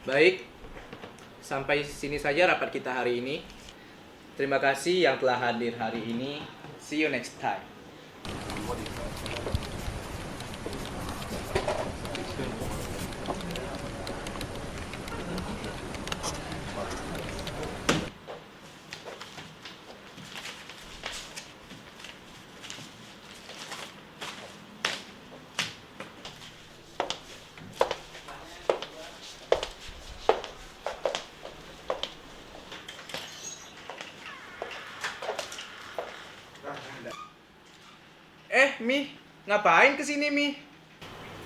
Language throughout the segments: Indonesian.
Baik, sampai sini saja rapat kita hari ini. Terima kasih yang telah hadir hari ini. See you next time. Mi, ngapain kesini, Mi?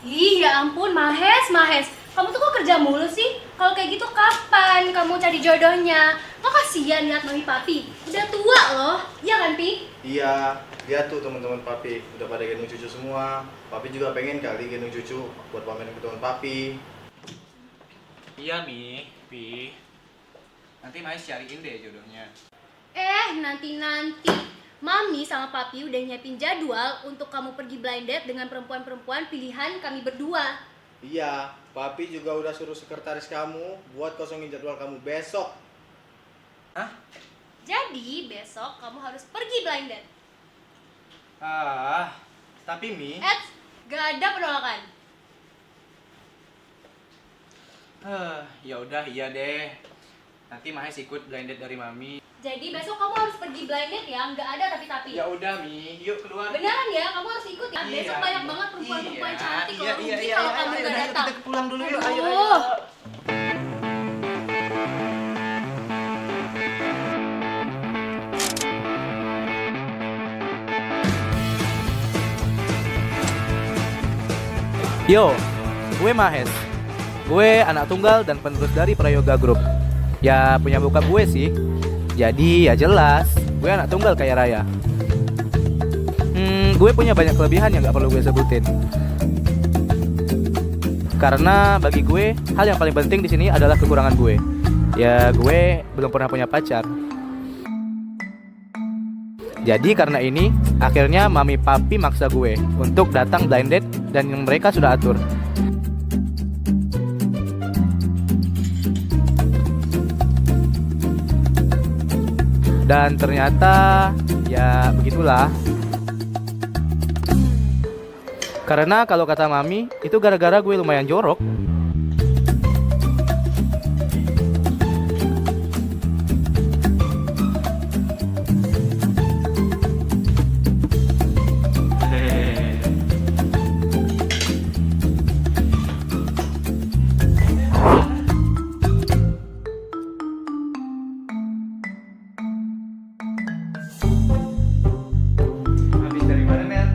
Ih, ya ampun, Mahes. Kamu tuh kok kerja mulu sih? Kalau kayak gitu kapan kamu cari jodohnya? Lo kasihan lihat mami papi, udah tua loh. Iya kan, Pi? Iya, lihat tuh teman-teman papi udah pada gendong cucu semua. Papi juga pengen kali gendong cucu buat pamerin ke teman papi. Iya, Mi, Pi. Nanti Mas cariin deh jodohnya. Nanti. Mami sama papi udah nyiapin jadwal untuk kamu pergi blind date dengan perempuan-perempuan pilihan kami berdua. Iya, papi juga udah suruh sekretaris kamu buat kosongin jadwal kamu besok. Hah? Jadi besok kamu harus pergi blind date. Tapi Mi. Gak ada penolakan. Ya udah, iya deh. Nanti Mahes ikut blind date dari Mami. Jadi besok kamu harus pergi blind date ya, nggak ada tapi. Ya udah, Mi, yuk keluar. Beneran ya, kamu harus ikut ya. Besok banyak banget perempuan-perempuan cantik loh. Rugi kalau kamu nggak datang. Kita pulang dulu yuk. Ayo. Yo, gue Mahes. Gue anak tunggal dan penerus dari Prayoga Group. Ya punya bokap gue sih. Jadi ya jelas, gue anak tunggal kayak Raya. Gue punya banyak kelebihan yang gak perlu gue sebutin. Karena bagi gue, hal yang paling penting di sini adalah kekurangan gue. Ya gue belum pernah punya pacar. Jadi karena ini, akhirnya mami papi maksa gue untuk datang blind date dan yang mereka sudah atur. Dan ternyata ya begitulah. Karena kalau kata mami, itu gara-gara gue lumayan jorok. Habis dari mana, Nel?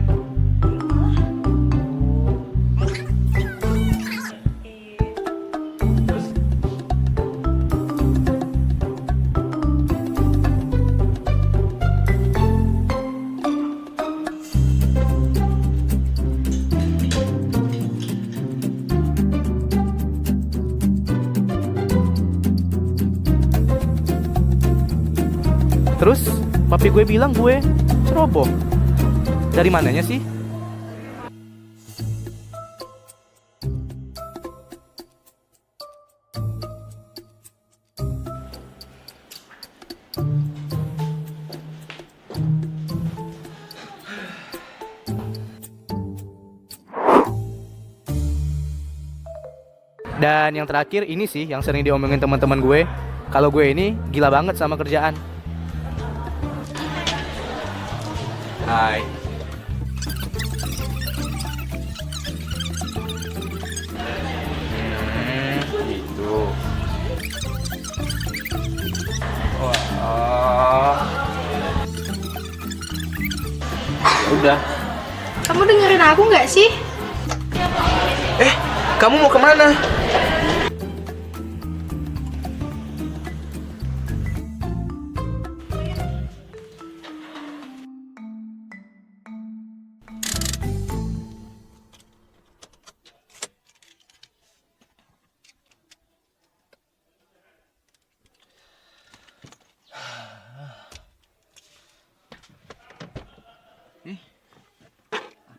Terus papi gue bilang gue ceroboh. Dari mananya sih? Dan yang terakhir ini sih yang sering diomongin teman-teman gue. Kalau gue ini gila banget sama kerjaan. Hai. Gitu. Udah. Kamu dengerin aku nggak sih? Kamu mau kemana?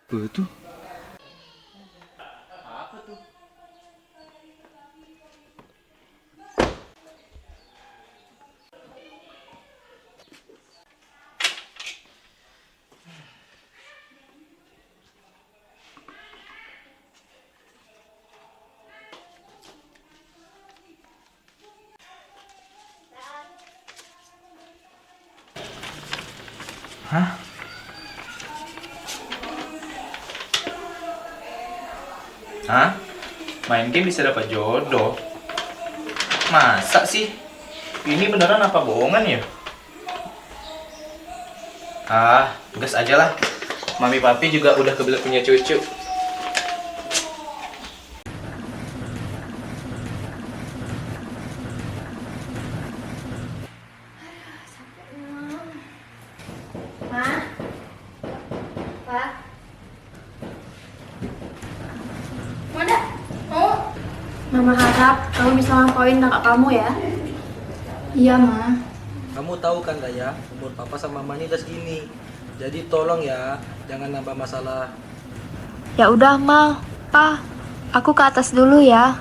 Betul. Hah? Hah? Main game bisa dapat jodoh? Masa sih? Ini beneran apa bohongan ya? Ah, gas aja lah. Mami papi juga udah kebelet punya cucu. Ma? Pak? Mana? Mau? Mama harap kamu bisa ngapain kakak kamu ya. Iya, Ma. Kamu tahu kan Daya, umur papa sama mama ini udah segini. Jadi tolong ya, jangan nambah masalah. Ya udah, Ma. Pa, aku ke atas dulu ya.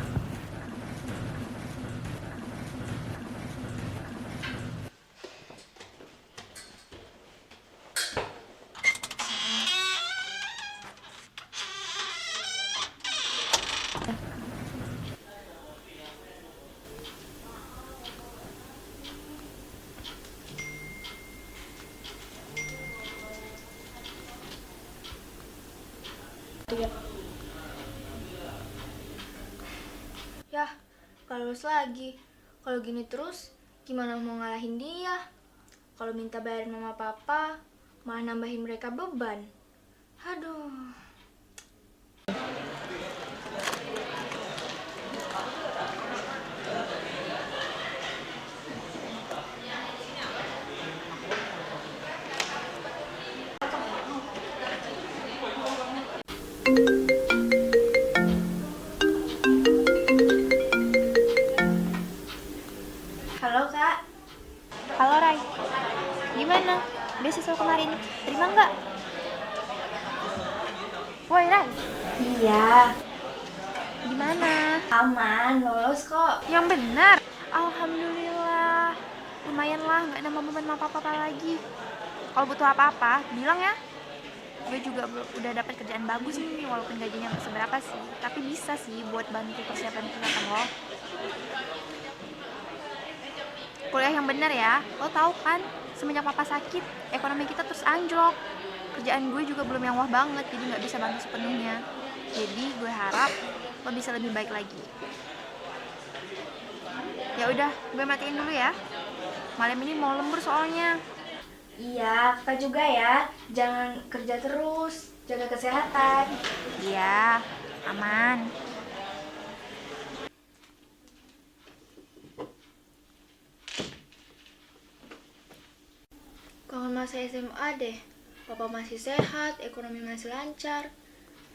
Yah, gak lulus lagi. Kalau gini terus, gimana mau ngalahin dia? Kalau minta bayarin mama papa, malah nambahin mereka beban. Aduh. Halo, Kak. Halo Rai, gimana? Beasiswa kemarin, terima nggak? Woi Rai, Iya, gimana? aman, lolos kok. Yang benar? Alhamdulillah, lumayan lah, nggak nambah beban apa-apa lagi. Kalau butuh apa-apa, bilang ya. Gue juga udah dapat kerjaan bagus nih, walaupun gajinya nggak seberapa sih, tapi bisa sih buat bantu persiapan kuliah lo. Kuliah yang bener ya, lo tahu kan, semenjak papa sakit, ekonomi kita terus anjlok. Kerjaan gue juga belum yang wah banget, jadi nggak bisa bantu sepenuhnya. Jadi gue harap lo bisa lebih baik lagi. Ya udah, gue matiin dulu ya. Malam ini mau lembur soalnya. Iya, Kakak juga ya. Jangan kerja terus, jaga kesehatan. Iya, aman. Kangen masa SMA deh. Papa masih sehat, ekonomi masih lancar.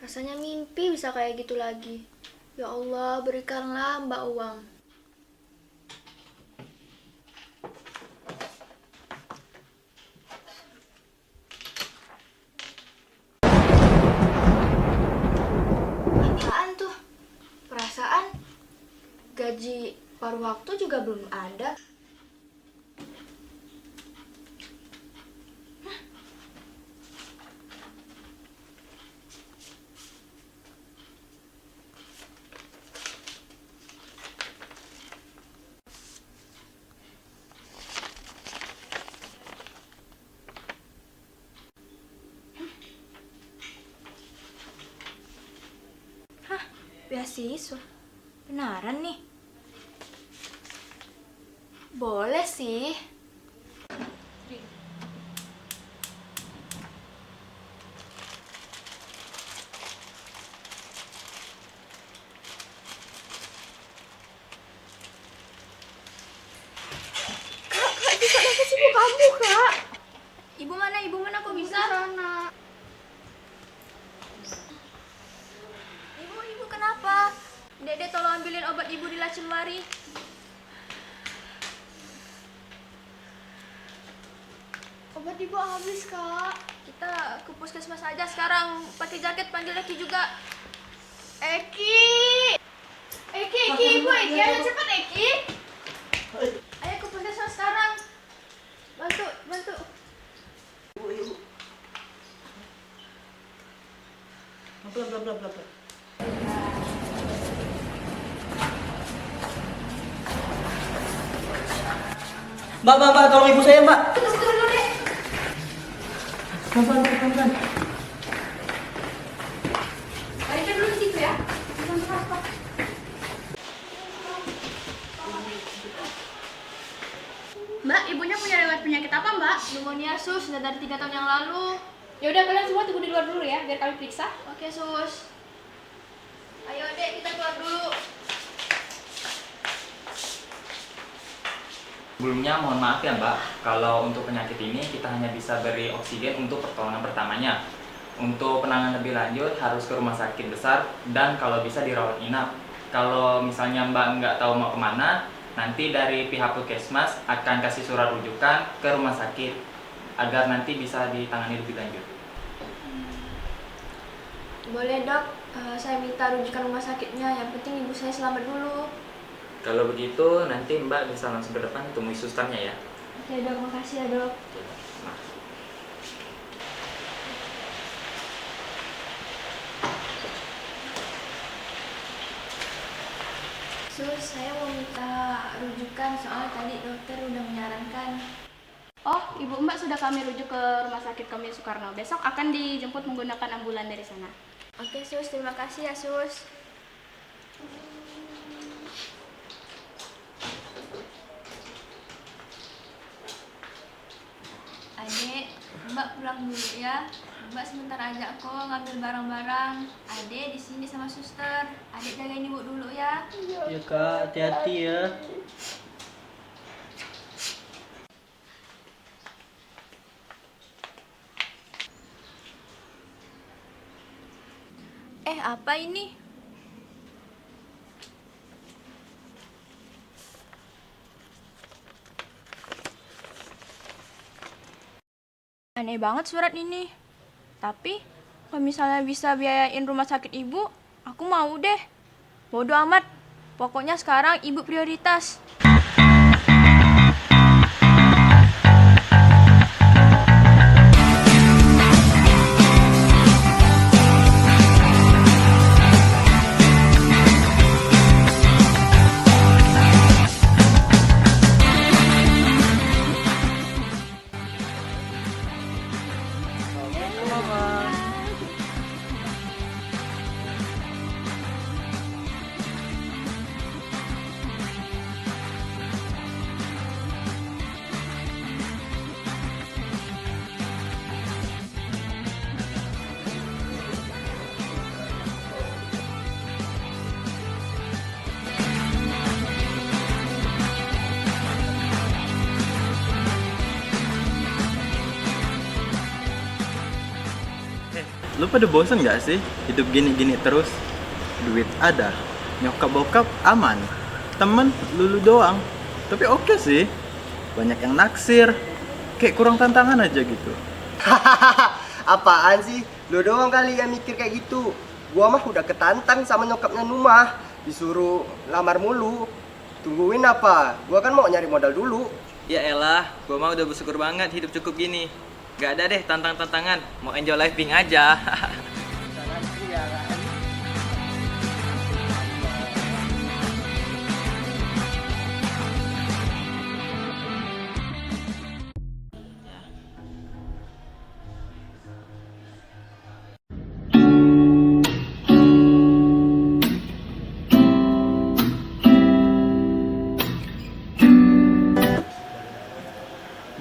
Rasanya mimpi bisa kayak gitu lagi. Ya Allah, berikanlah Mbak uang. Apaan tuh? Perasaan gaji paruh waktu juga belum ada. Beasiswa? Benaran nih? Boleh sih. Kak, bisa dapat sih kamu, Kak. Ibu mana? Ibu mana kok bisa? Sana. Ibu kenapa? Dede tolong ambilin obat ibu di laci lemari. Obat ibu habis, Kak. Kita ke puskesmas aja sekarang. Pakai jaket, panggil Eki juga. Eki! Eki, ibu, Eki, ayo cepat Eki. Ayo ke puskesmas sekarang. Bantu. Pelan. Mbak, tolong ibu saya, Mbak. Pelan. Balikin dulu di situ ya. Mbak, ibunya punya riwayat penyakit apa, Mbak? Pneumonia sus, sudah dari 3 tahun yang lalu. Ya udah kalian semua tunggu di luar dulu ya, biar kami periksa. Oke sus. Ayo dek, kita keluar dulu. Sebelumnya mohon maaf ya Mbak, kalau untuk penyakit ini kita hanya bisa beri oksigen untuk pertolongan pertamanya. Untuk penanganan lebih lanjut harus ke rumah sakit besar dan kalau bisa dirawat inap. Kalau misalnya Mbak nggak tahu mau kemana, nanti dari pihak puskesmas akan kasih surat rujukan ke rumah sakit agar nanti bisa ditangani lebih lanjut. Boleh dok, saya minta rujukan rumah sakitnya. Yang penting ibu saya selamat dulu. Kalau begitu nanti Mbak bisa langsung ke depan temui susternya ya. Oke dok, makasih ya dok. Nah. Sus, saya mau minta rujukan soal tadi dokter udah menyarankan. Oh, ibu Mbak sudah kami rujuk ke rumah sakit kami Soekarno. Besok akan dijemput menggunakan ambulan dari sana. Oke sus, terima kasih ya sus. Adek, Mbak pulang dulu ya. Mbak sebentar aja kok ngambil barang-barang. Adek di sini sama suster. Adek jagain ibu dulu ya. Ya Kak, hati-hati ya. Apa ini? Aneh banget surat ini. Tapi, kalau misalnya bisa biayain rumah sakit ibu, aku mau deh. Bodoh amat. Pokoknya sekarang ibu prioritas. Lu pada bosan gak sih hidup gini-gini terus? Duit ada, nyokap bokap aman, temen lulu doang. Tapi oke sih, banyak yang naksir, kayak kurang tantangan aja gitu. Apaan sih? Lu doang kali yang mikir kayak gitu. Gua mah udah ketantang sama nyokapnya Numah, disuruh lamar mulu. Tungguin apa? Gua kan mau nyari modal dulu. Ya elah, gua mah udah bersyukur banget hidup cukup gini. Gak ada deh tantang-tantangan, mau enjoy living aja.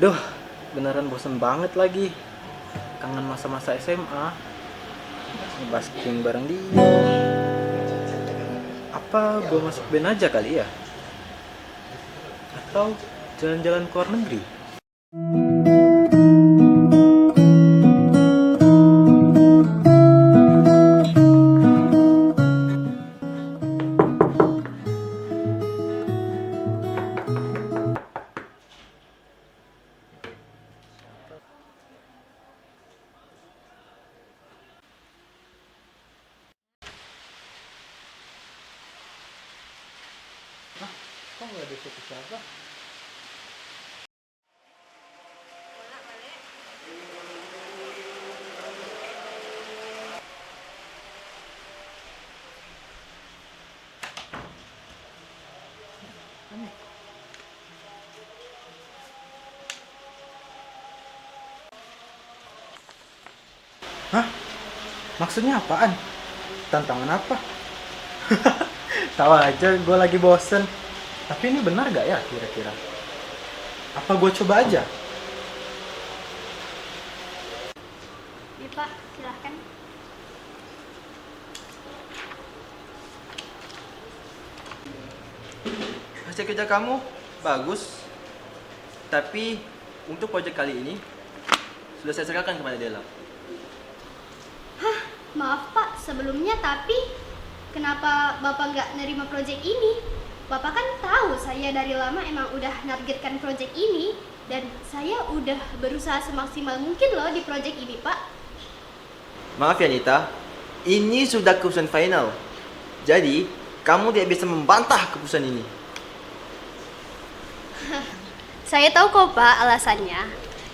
Duh, beneran bosen banget lagi. Kangen masa-masa SMA. Ngebasking bareng dia. Apa gua masuk band aja kali ya? Atau jalan-jalan ke luar negeri? nggak ada siapa-siapa. Hah? Maksudnya apaan? Tantangan apa? Tahu aja gue lagi bosen. Tapi ini benar gak ya kira-kira? Apa gue coba aja? Iya Pak, silahkan. Hasil kerja kamu bagus. Tapi untuk proyek kali ini sudah saya serahkan kepada Dela. Maaf Pak, sebelumnya tapi kenapa Bapak nggak nerima proyek ini? Bapak kan tahu saya dari lama emang udah nargetkan proyek ini dan saya udah berusaha semaksimal mungkin loh di proyek ini Pak. Maaf ya Nita, ini sudah keputusan final. Jadi, kamu tidak bisa membantah keputusan ini. Saya tahu kok Pak alasannya.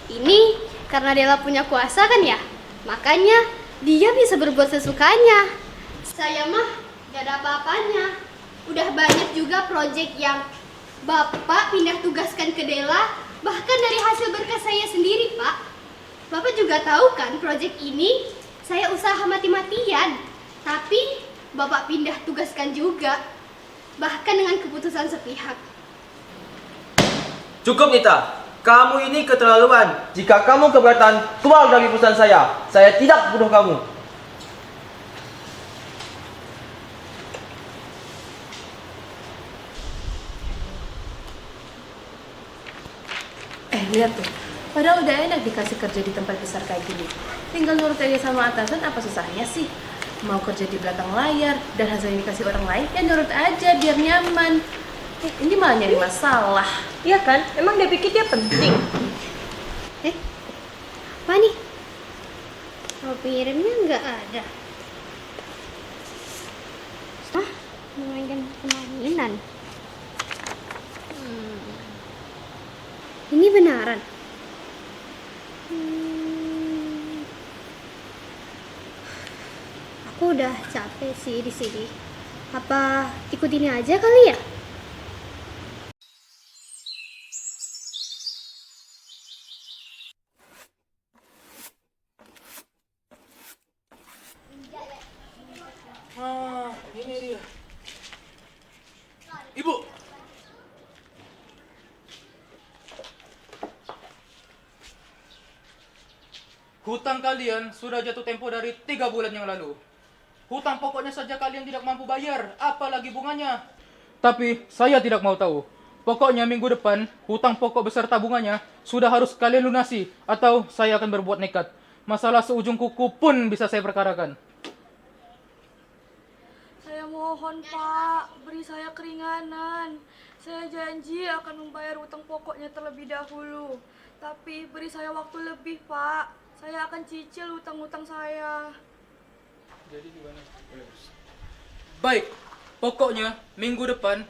Ini karena Dela punya kuasa kan ya? Makanya dia bisa berbuat sesukanya. Saya mah gak ada apa-apanya. Udah banyak juga proyek yang Bapak pindah tugaskan ke Dela, bahkan dari hasil berkas saya sendiri, Pak. Bapak juga tahu kan proyek ini saya usaha mati-matian, tapi Bapak pindah tugaskan juga, bahkan dengan keputusan sepihak. Cukup Nita, kamu ini keterlaluan. Jika kamu keberatan, keluar dari perusahaan saya. Saya tidak butuh kamu. Lihat tuh, padahal udah enak dikasih kerja di tempat besar kayak gini. Tinggal nurut aja sama atasan, apa susahnya sih? Mau kerja di belakang layar dan hasilnya dikasih orang lain, ya nurut aja biar nyaman. Ini malah nyari masalah. Iya kan? Emang dia pikir dia penting. Apa nih? Kalau pengirimnya nggak ada. Ah, memainkan permainan. Ini benaran. Aku udah capek sih di sini. Apa ikut ini aja kali ya? Ini dia. Ibu. Hutang kalian sudah jatuh tempo dari 3 bulan yang lalu. Hutang pokoknya saja kalian tidak mampu bayar, apalagi bunganya. Tapi saya tidak mau tahu. Pokoknya minggu depan, hutang pokok beserta bunganya sudah harus kalian lunasi, atau saya akan berbuat nekat. Masalah seujung kuku pun bisa saya perkarakan. Saya mohon Pak, beri saya keringanan. Saya janji akan membayar utang pokoknya terlebih dahulu. Tapi beri saya waktu lebih Pak. Saya akan cicil utang-utang saya. Jadi gimana? Baik, pokoknya minggu depan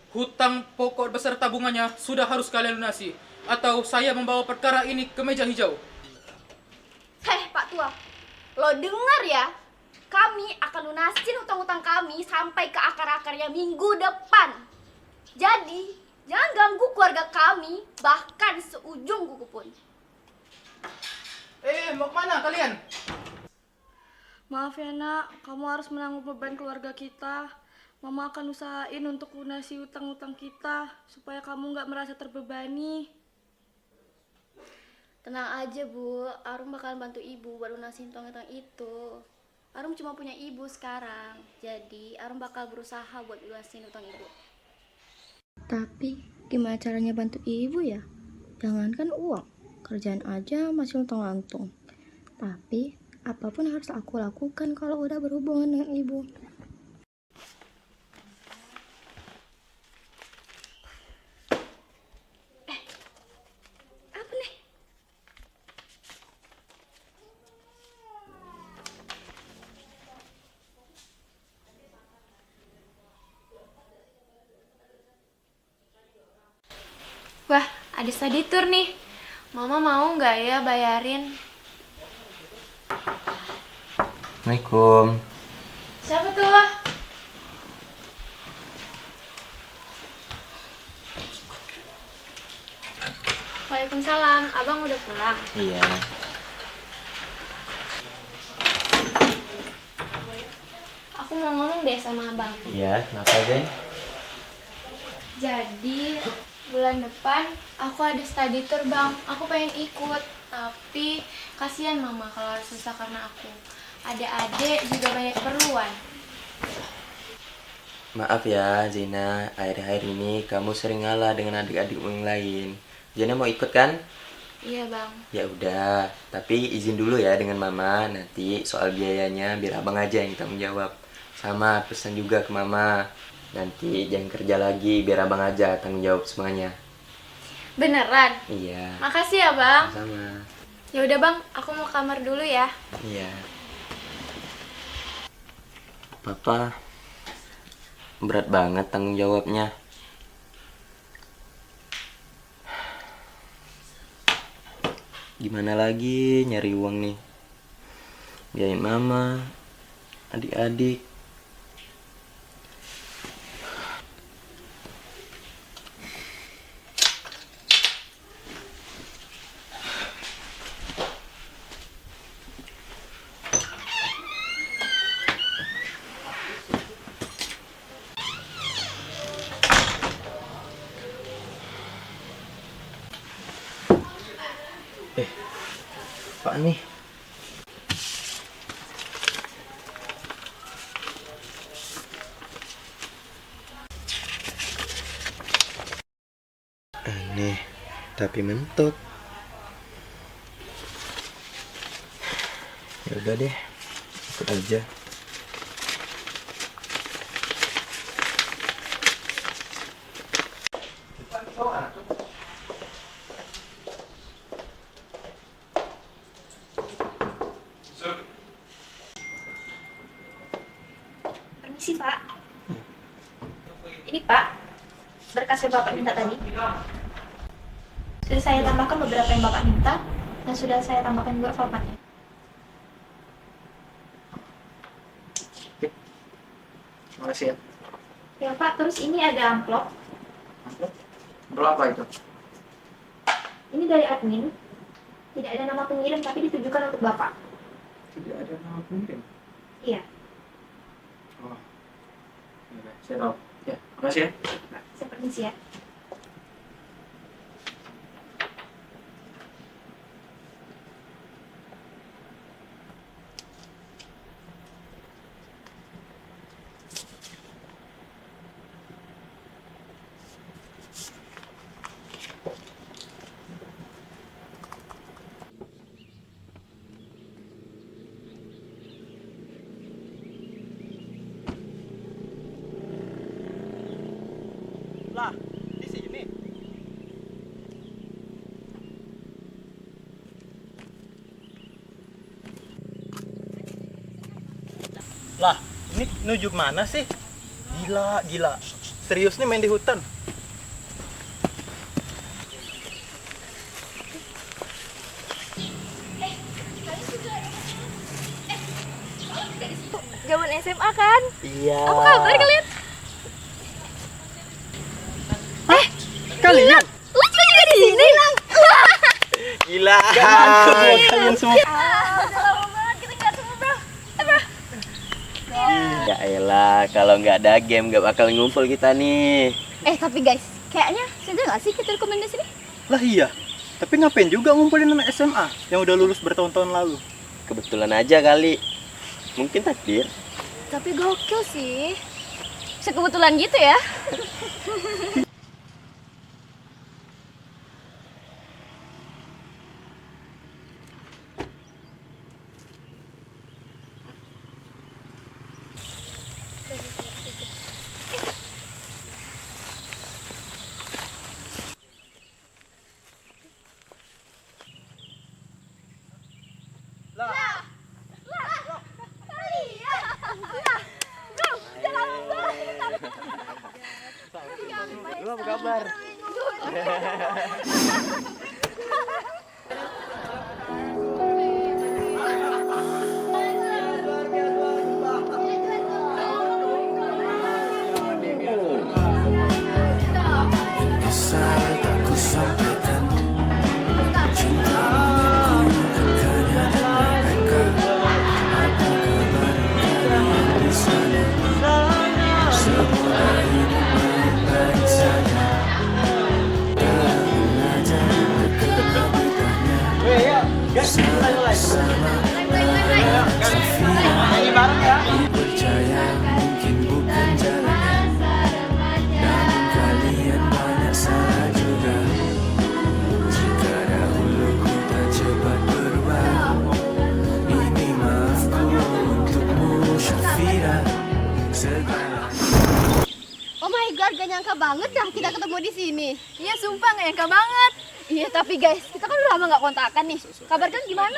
hutang pokok beserta bunganya sudah harus kalian lunasi, atau saya membawa perkara ini ke meja hijau. Heh Pak Tua, lo dengar ya? Kami akan lunasin utang-utang kami sampai ke akar-akarnya minggu depan. Jadi, jangan ganggu keluarga kami, bahkan seujung kuku pun. Mau kemana kalian? Maaf ya nak, kamu harus menanggung beban keluarga kita. Mama akan usahain untuk lunasi utang-utang kita supaya kamu nggak merasa terbebani. Tenang aja Bu, Arum bakalan bantu Ibu buat lunasin utang-utang itu. Arum cuma punya Ibu sekarang, jadi Arum bakal berusaha buat lunasin utang Ibu. Tapi gimana caranya bantu ibu ya? Jangankan uang, kerjaan aja masih untung-untung. Tapi apapun harus aku lakukan kalau udah berhubungan dengan ibu. Apa nih? ada study tour nih. Mama mau nggak ya bayarin? Assalamualaikum. Siapa tuh? Waalaikumsalam, abang udah pulang? Iya. Aku mau ngomong deh sama abang. Iya, kenapa, Jen? Jadi bulan depan aku ada study tour bang. Aku pengen ikut, tapi kasihan mama kalau harus susah karena aku. Ada adik juga banyak keperluan. Maaf ya, Zina. Akhir-akhir ini kamu sering ngalah dengan adik-adikmu yang lain. Zina mau ikut kan? Iya bang. Ya udah, tapi izin dulu ya dengan mama. Nanti soal biayanya biar abang aja yang tanggung jawab. Sama pesan juga ke mama. Nanti jangan kerja lagi, biar abang aja tanggung jawab semuanya. Beneran? Iya. Makasih ya bang. Sama. Ya udah bang, aku mau kamar dulu ya. Iya. Papa, berat banget tanggung jawabnya. Gimana lagi nyari uang nih? Biayain mama, adik-adik. Apaan nih? Aneh, tapi mentok. Ya udah deh, ikut aja. Permisi pak. Ini pak, berkas yang bapak minta tadi. Sudah saya tambahkan beberapa yang bapak minta, dan sudah saya tambahkan juga formatnya. Makasih ya. Ya pak, terus ini ada amplop. Berapa itu? Ini dari admin. Tidak ada nama pengirim, tapi ditujukan untuk bapak. Tidak ada nama pengirim. Iya. Oh. Ya, saya tahu. Ya, makasih ya. Pak, saya permisi ya. Lah, di sini. Lah, ini menuju mana sih? Gila. Serius nih main di hutan. Zaman SMA kan? Iya. Apa kabar kalian? Kalian? Lu juga di sini, Lang. Gila. Kalian semua. Udah lama banget kita nggak ketemu, bro. Bro. Ya elah, kalau nggak ada game nggak bakal ngumpul kita nih. Tapi guys, kayaknya sengaja nggak sih kita rekomendasi sini? Lah iya. Tapi ngapain juga ngumpulin anak SMA yang udah lulus bertahun-tahun lalu? Kebetulan aja kali. Mungkin takdir. Tapi gokil sih. Bisa kebetulan gitu ya. Lu apa kabar? Oh my god, gak nyangka banget dah kita ketemu di sini. Iya, sumpah nggak nyangka banget. Iya, tapi guys, kita kan udah lama gak kontakan nih. Kabar kan gimana?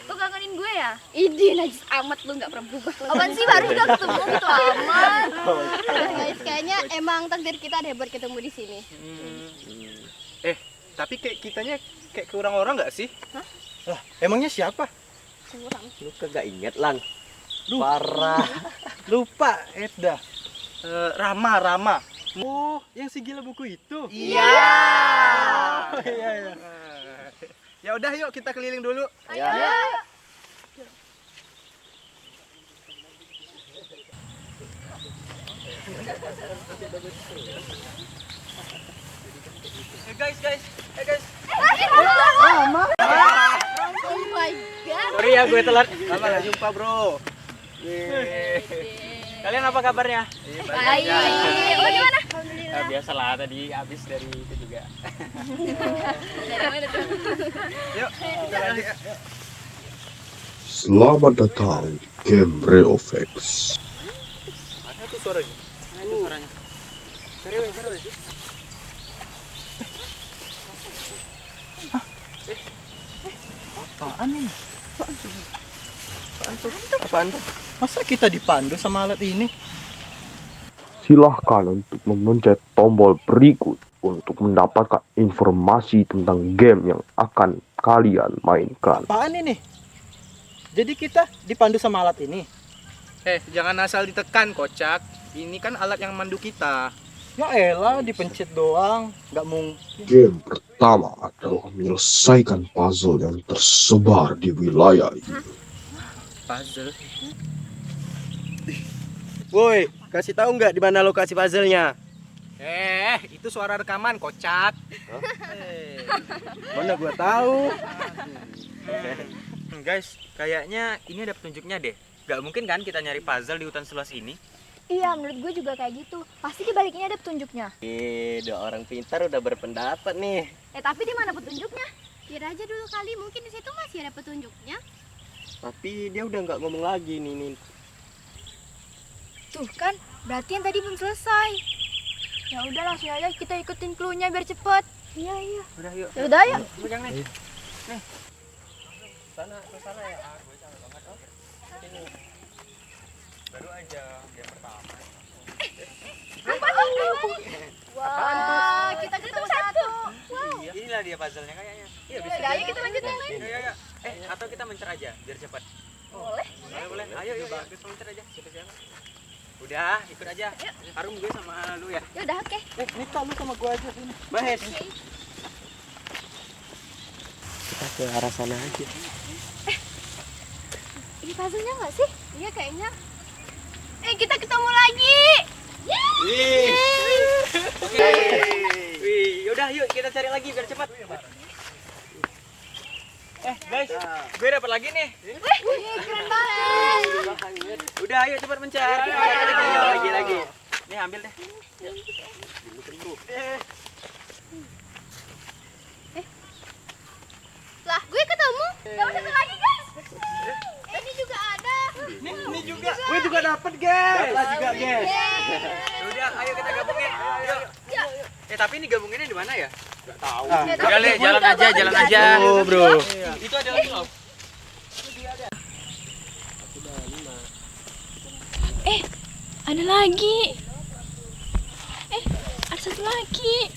Lo kangenin gue ya? Idih, najis amat lu gak pernah berubah. Apaan sih, baru juga ketemu gitu amat. Udah guys, kayaknya emang takdir kita deh buat ketemu di sini. Tapi kayak kitanya kayak kurang orang nggak sih? Lah, emangnya siapa? Kurang. Lu kagak inget, Lang. Parah. Lupa, Edda. Rama. Oh, yang si gila buku itu? Iya. Oh, iya. Ya udah, yuk kita keliling dulu. Ayo. Guys. Oh my god. Sorry ya gue telat. Lama jumpa, Bro. Kalian apa kabarnya? Baik. Lo gimana? Biasalah tadi habis dari itu juga. Yuk, kita lanjut. Selamat datang di game Reofex. Mana tuh suaranya? Cari. Apaan ini? Apaan tuh? Masa kita dipandu sama alat ini? Silahkan untuk memencet tombol berikut untuk mendapatkan informasi tentang game yang akan kalian mainkan. Apaan ini? Jadi kita dipandu sama alat ini? Jangan asal ditekan, kocak. Ini kan alat yang mandu kita. Ya elah, dipencet doang. Nggak mungkin. Game pertama adalah menyelesaikan puzzle yang tersebar di wilayah ini. Puzzle? Woi, kasih tahu nggak di mana lokasi puzzle-nya? Itu suara rekaman, kocak. Mana gua tahu. Guys, kayaknya ini ada petunjuknya deh. Gak mungkin kan kita nyari puzzle di hutan seluas ini? Iya, menurut gue juga kayak gitu. Pasti di baliknya ada petunjuknya. Dua orang pintar udah berpendapat nih. Tapi di mana petunjuknya? Kira aja dulu kali, mungkin di situ masih ada petunjuknya. Tapi dia udah nggak ngomong lagi nih. Tuh kan, berarti yang tadi belum selesai. Ya udah langsung aja kita ikutin clue-nya biar cepet. Iya. Udah yuk. Ya udah yuk. Pegang nih. Ke sana ya. Sini. Baru aja game pertama. Wah, kita ketemu satu. Wow. Inilah dia puzzle-nya kayaknya. Iya, bisa. Ayo kita lanjut yang lain. Ayo. Atau kita mencer aja biar cepat. Boleh. Ayo, bagus mencer aja. Siapa? Udah, ikut aja. Harum gue sama lu ya. Ya udah, oke. Nita lu sama gua aja sini. Mahes. Kita ke arah sana aja. Ini puzzle-nya nggak sih? Iya kayaknya. Kita ketemu lagi. Yaudah, yuk kita cari lagi biar cepat. Guys, gue dapat lagi nih. Keren banget. Udah, ayo cepat mencar. Lagi. Nih, ambil deh. Lah, gue ketemu. Dapat satu lagi, guys. Ini juga ada. Ini juga. Gue juga dapat, guys. Dapat juga, guys. Udah, ayo kita gabungin. Ayo. Tapi ini gabunginnya di mana ya? Nggak tahu. Udah, Le, jalan aja. Oh, bro. Itu ada lagi loh. Ada lagi. Ada satu lagi.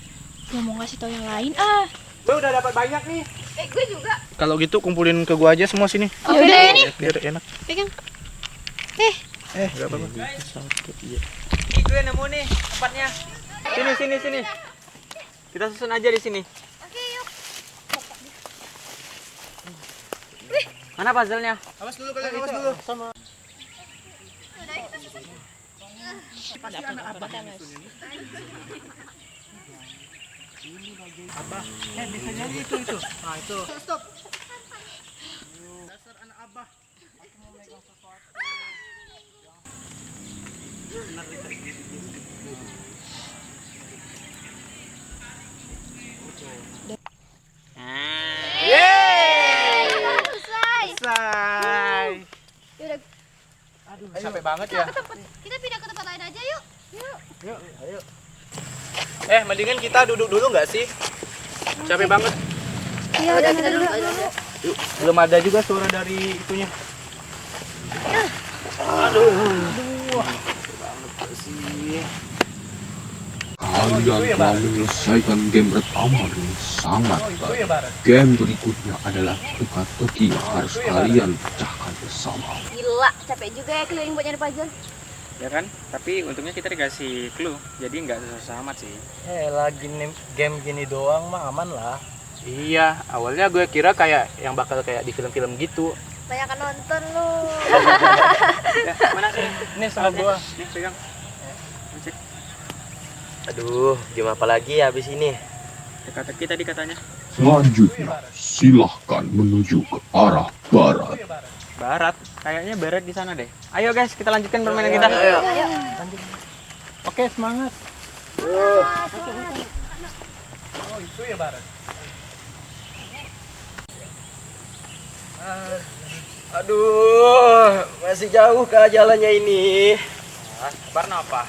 Gak mau ngasih tau yang lain ah. Gue udah dapat banyak nih. Gue juga. Kalau gitu kumpulin ke gua aja semua sini. Oke deh ini. Biar enak. Pegang. Enggak apa-apa. Ini gue nemu nih tempatnya. Sini. Kita susun aja di sini. Oke, yuk. Mana puzzle-nya? Awas dulu kalian, awas dulu. Sama. Pasti anak abah yang nyusun ini. Abah. Bisa jadi itu. Nah, itu. Stop. Dasar anak abah. Aku mau megang sesuatu. Benar Selesai. Yaudah, Aduh, capek banget ya. kita pindah ke tempat lain aja yuk. Yuk, ayo. Mendingan kita duduk dulu nggak sih? Capek banget. Iya, udah kita dulu. Yuk, belum ada juga suara dari itunya. Aduh. Kalian telah menyelesaikan game pertama dengan sangat baik. Game berikutnya adalah teka-teki yang harus kalian pecahkan bersama. Gila, capek juga ya keliling buat nyari puzzle. Ya kan? Tapi untungnya kita dikasih clue, jadi nggak susah amat sih. Lagi game gini doang mah aman lah. Iya, awalnya gue kira kayak yang bakal kayak di film-film gitu. Banyak nonton lu. Mana sih? Ini sama gua. Nih, pegang. Aduh, game apa lagi ya habis ini? Teka-teki tadi katanya. Selanjutnya, silahkan menuju ke arah barat. Barat, kayaknya barat di sana deh. Ayo guys, kita lanjutkan permainan kita. Oke, semangat. Oh, itu ya barat. Aduh, masih jauh ke jalannya ini. Karena apa?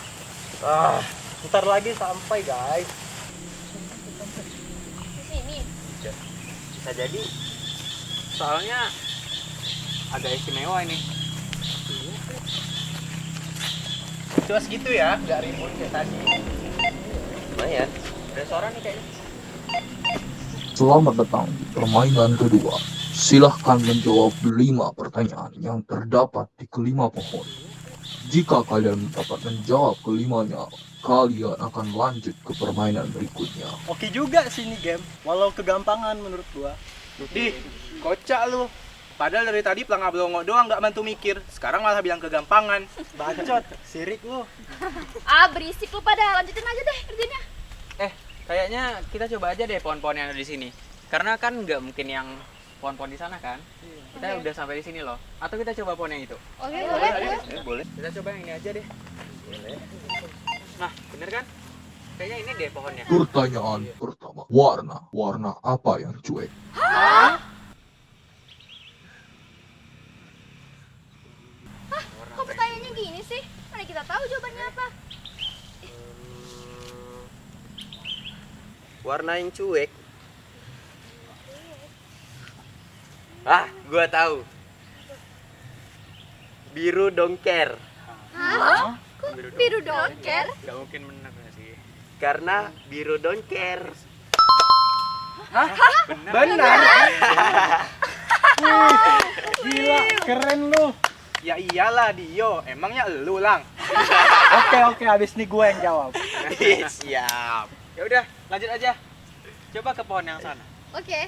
Ntar lagi sampai, guys. Di sini. Bisa jadi. Soalnya agak istimewa ini. Cuma segitu ya, nggak ribut kayak tadi. Lumayan. Ada suara nih kayaknya. Selamat datang di permainan kedua. Silahkan menjawab 5 pertanyaan yang terdapat di kelima pohon. Jika kalian dapat menjawab kelimanya, kalian akan lanjut ke permainan berikutnya. Oke juga sih ini game, walau kegampangan menurut gua. Di, kocak lu. Padahal dari tadi pelangga belongok doang nggak bantu mikir. Sekarang malah bilang kegampangan. Bacot, sirik lu. Berisik lu pada. Lanjutin aja deh kerjanya. Kayaknya kita coba aja deh pohon-pohon yang ada di sini. Karena kan nggak mungkin yang pohon-pohon di sana kan. Kita udah sampai di sini loh. Atau kita coba pohon yang itu. Oke, boleh. Boleh. Kita coba yang ini aja deh. Boleh. Nah, bener kan? Kayaknya ini deh pohonnya. Pertanyaan pertama, warna apa yang cuek? Kok pertanyaannya gini sih? Mana kita tahu jawabannya apa? Warna yang cuek. Gua tahu. Biru dongker. Hah? Kok biru dongker? Gak mungkin bener sih. Karena biru dongker. Benar. Gila, keren lu. Ya iyalah Dio, emangnya elu lang. Oke, habis ini gue yang jawab. Siap. Ya udah, lanjut aja. Coba ke pohon yang sana. Oke.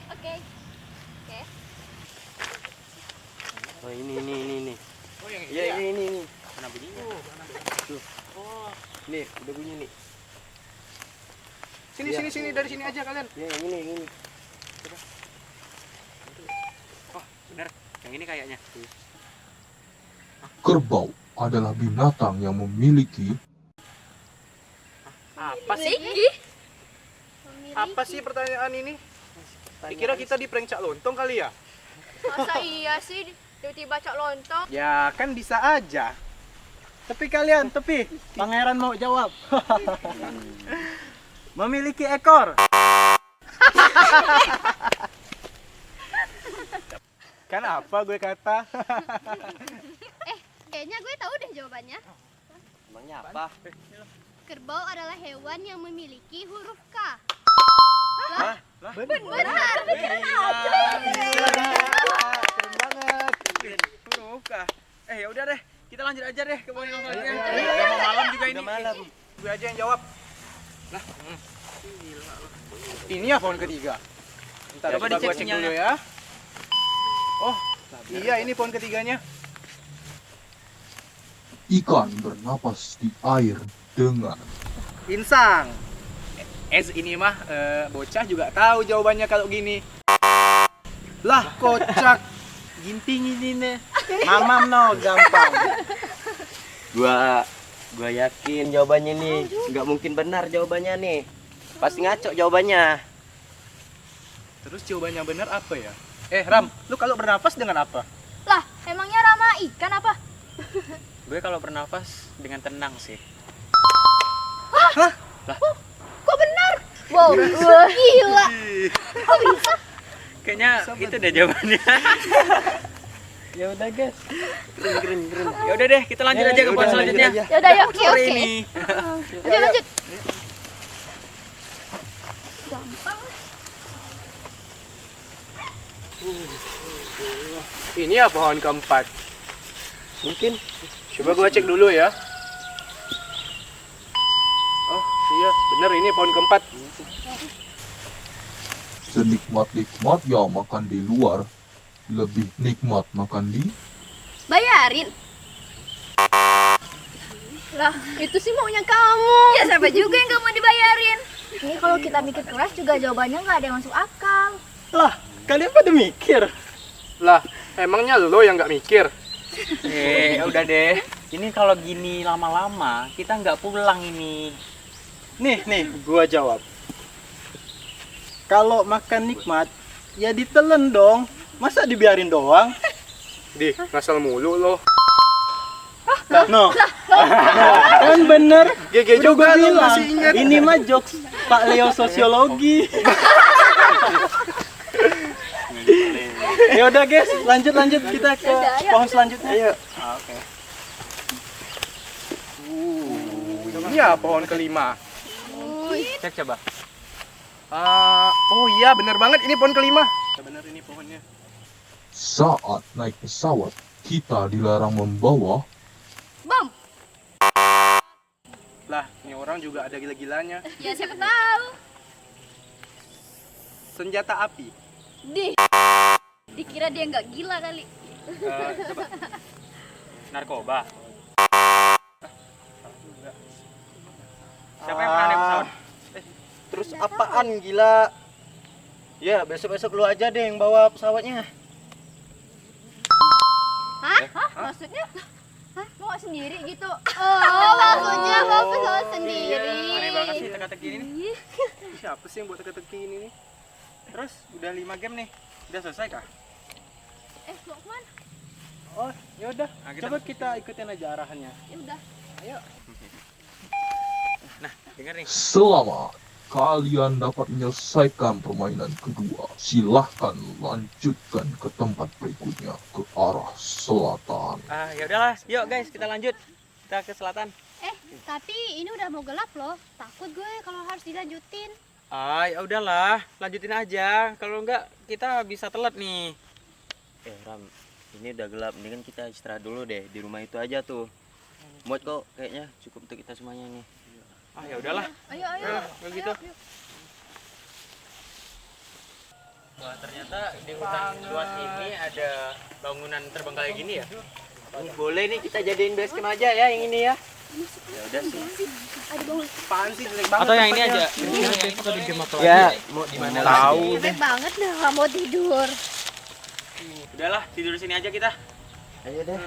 Oh ini. Oh yang Iya ini. Mana bunyinya? Oh, nih udah bunyi nih. Sini dari sini aja kalian. Ya yang ini. Oh, bener. Yang ini kayaknya. Kerbau adalah binatang yang memiliki Apa sih? Apa sih pertanyaan ini? Dikira kita di prank Cak Lontong kali ya? Masa iya sih tiba-tiba Cak Lontong? Ya kan bisa aja. Tepi kalian, tepi. Pangeran mau jawab. Memiliki ekor. Kan apa gue kata? Kayaknya gue tahu deh jawabannya. Emangnya apa? Kerbau adalah hewan yang memiliki huruf K. Benar. Keren banget. Huruf kah? Ya udah deh, kita lanjut aja deh ke poin yang selanjutnya. Udah mau malam juga ini. Udah malam. Gue aja yang jawab. Lah. Ini ya pohon ketiga. Ntar Coba kita dicek gua cek sinyalnya. dulu ya. Oh, iya ini pohon ketiganya. Ikan bernapas di air dengan Insang. Ini mah bocah juga tahu jawabannya kalau gini. Lah kocak. Ginting ini nih. Mamam no, gampang. Gua yakin jawabannya nih. Nggak mungkin benar jawabannya nih. Pasti ngaco jawabannya. Terus jawabannya benar apa ya? Ram, lu kalau bernafas dengan apa? Lah, emangnya Rama ikan apa? Gue kalau bernafas dengan tenang sih. Kok benar? Wow, gila. Kok bisa? Kayaknya itu deh jawabannya. Ya udah guys. Keren. Ya udah deh, kita lanjut aja ke poin selanjutnya. Ya udah yuk, oke. Ini. Lanjut. Ini ya pohon keempat. Mungkin. Coba gua cek dulu ya. Oh iya, bener ini pohon keempat. senikmat-nikmatnya makan di luar, lebih nikmat makan di Bayarin. Lah, itu sih maunya kamu. Ya siapa juga yang gak mau dibayarin? Ini kalau kita mikir keras juga jawabannya nggak ada yang masuk akal. Lah, kalian pada mikir. Lah, emangnya lo yang nggak mikir? Udah deh. Ini kalau gini lama-lama kita nggak pulang ini. Nih, gua jawab. Kalau makan nikmat, ya ditelen dong. Masa dibiarin doang? Di, ngasal mulu lo. No. Kan bener. GG Udah juga gua lo bilang. masih ingat. Ini mah jokes Pak Leo sosiologi. Ya udah guys, lanjut kita ke pohon selanjutnya. Ayo. Oke. Ini ya pohon kelima. Cek coba. Oh iya bener banget ini pohon kelima. Bener ini pohonnya. saat naik pesawat kita dilarang membawa Bom. Lah, ini orang juga ada gila-gilanya. Ya siapa tahu. Senjata api. Dikira dia nggak gila kali. Coba. Narkoba. Siapa yang pernah naik pesawat? Terus apaan gila? Ya besok-besok lu aja deh yang bawa pesawatnya. Hah? Maksudnya? Hah? Mau nggak sendiri gitu? Oh, maksudnya mau pesawat sendiri. Aneh banget sih teka-teki ini. Siapa sih yang buat teka-teki ini nih? Terus udah 5 game nih. Udah selesai kah? Mau kemana? Oh, yaudah. Nah, Coba kita ikutin aja arahannya. Ya udah. Ayo. Nah, dengar nih. selamat. Kalian dapat menyelesaikan permainan kedua. Silahkan lanjutkan ke tempat berikutnya ke arah selatan. Ya udahlah, yuk guys, kita lanjut. Kita ke selatan. Tapi ini udah mau gelap loh. Takut gue kalau harus dilanjutin. Ya udahlah, lanjutin aja. Kalau enggak kita bisa telat nih. Ram, ini udah gelap. Mendingan kita istirahat dulu deh di rumah itu aja tuh. Muat kok kayaknya cukup untuk kita semuanya nih. Ya udahlah. Ayo. Kalau gitu. Wah, ternyata di hutan luas ini ada bangunan terbang kayak gini ya. Boleh nih kita jadiin base camp aja ya yang ini ya. Ya udah sih. Apaan sih jelek banget. Atau yang ini tempatnya. aja. Atau di game apa lagi? Ya, mau di mana Tahu lagi? deh. Capek banget dah nggak mau tidur. Udahlah, tidur sini aja kita. Ayo deh.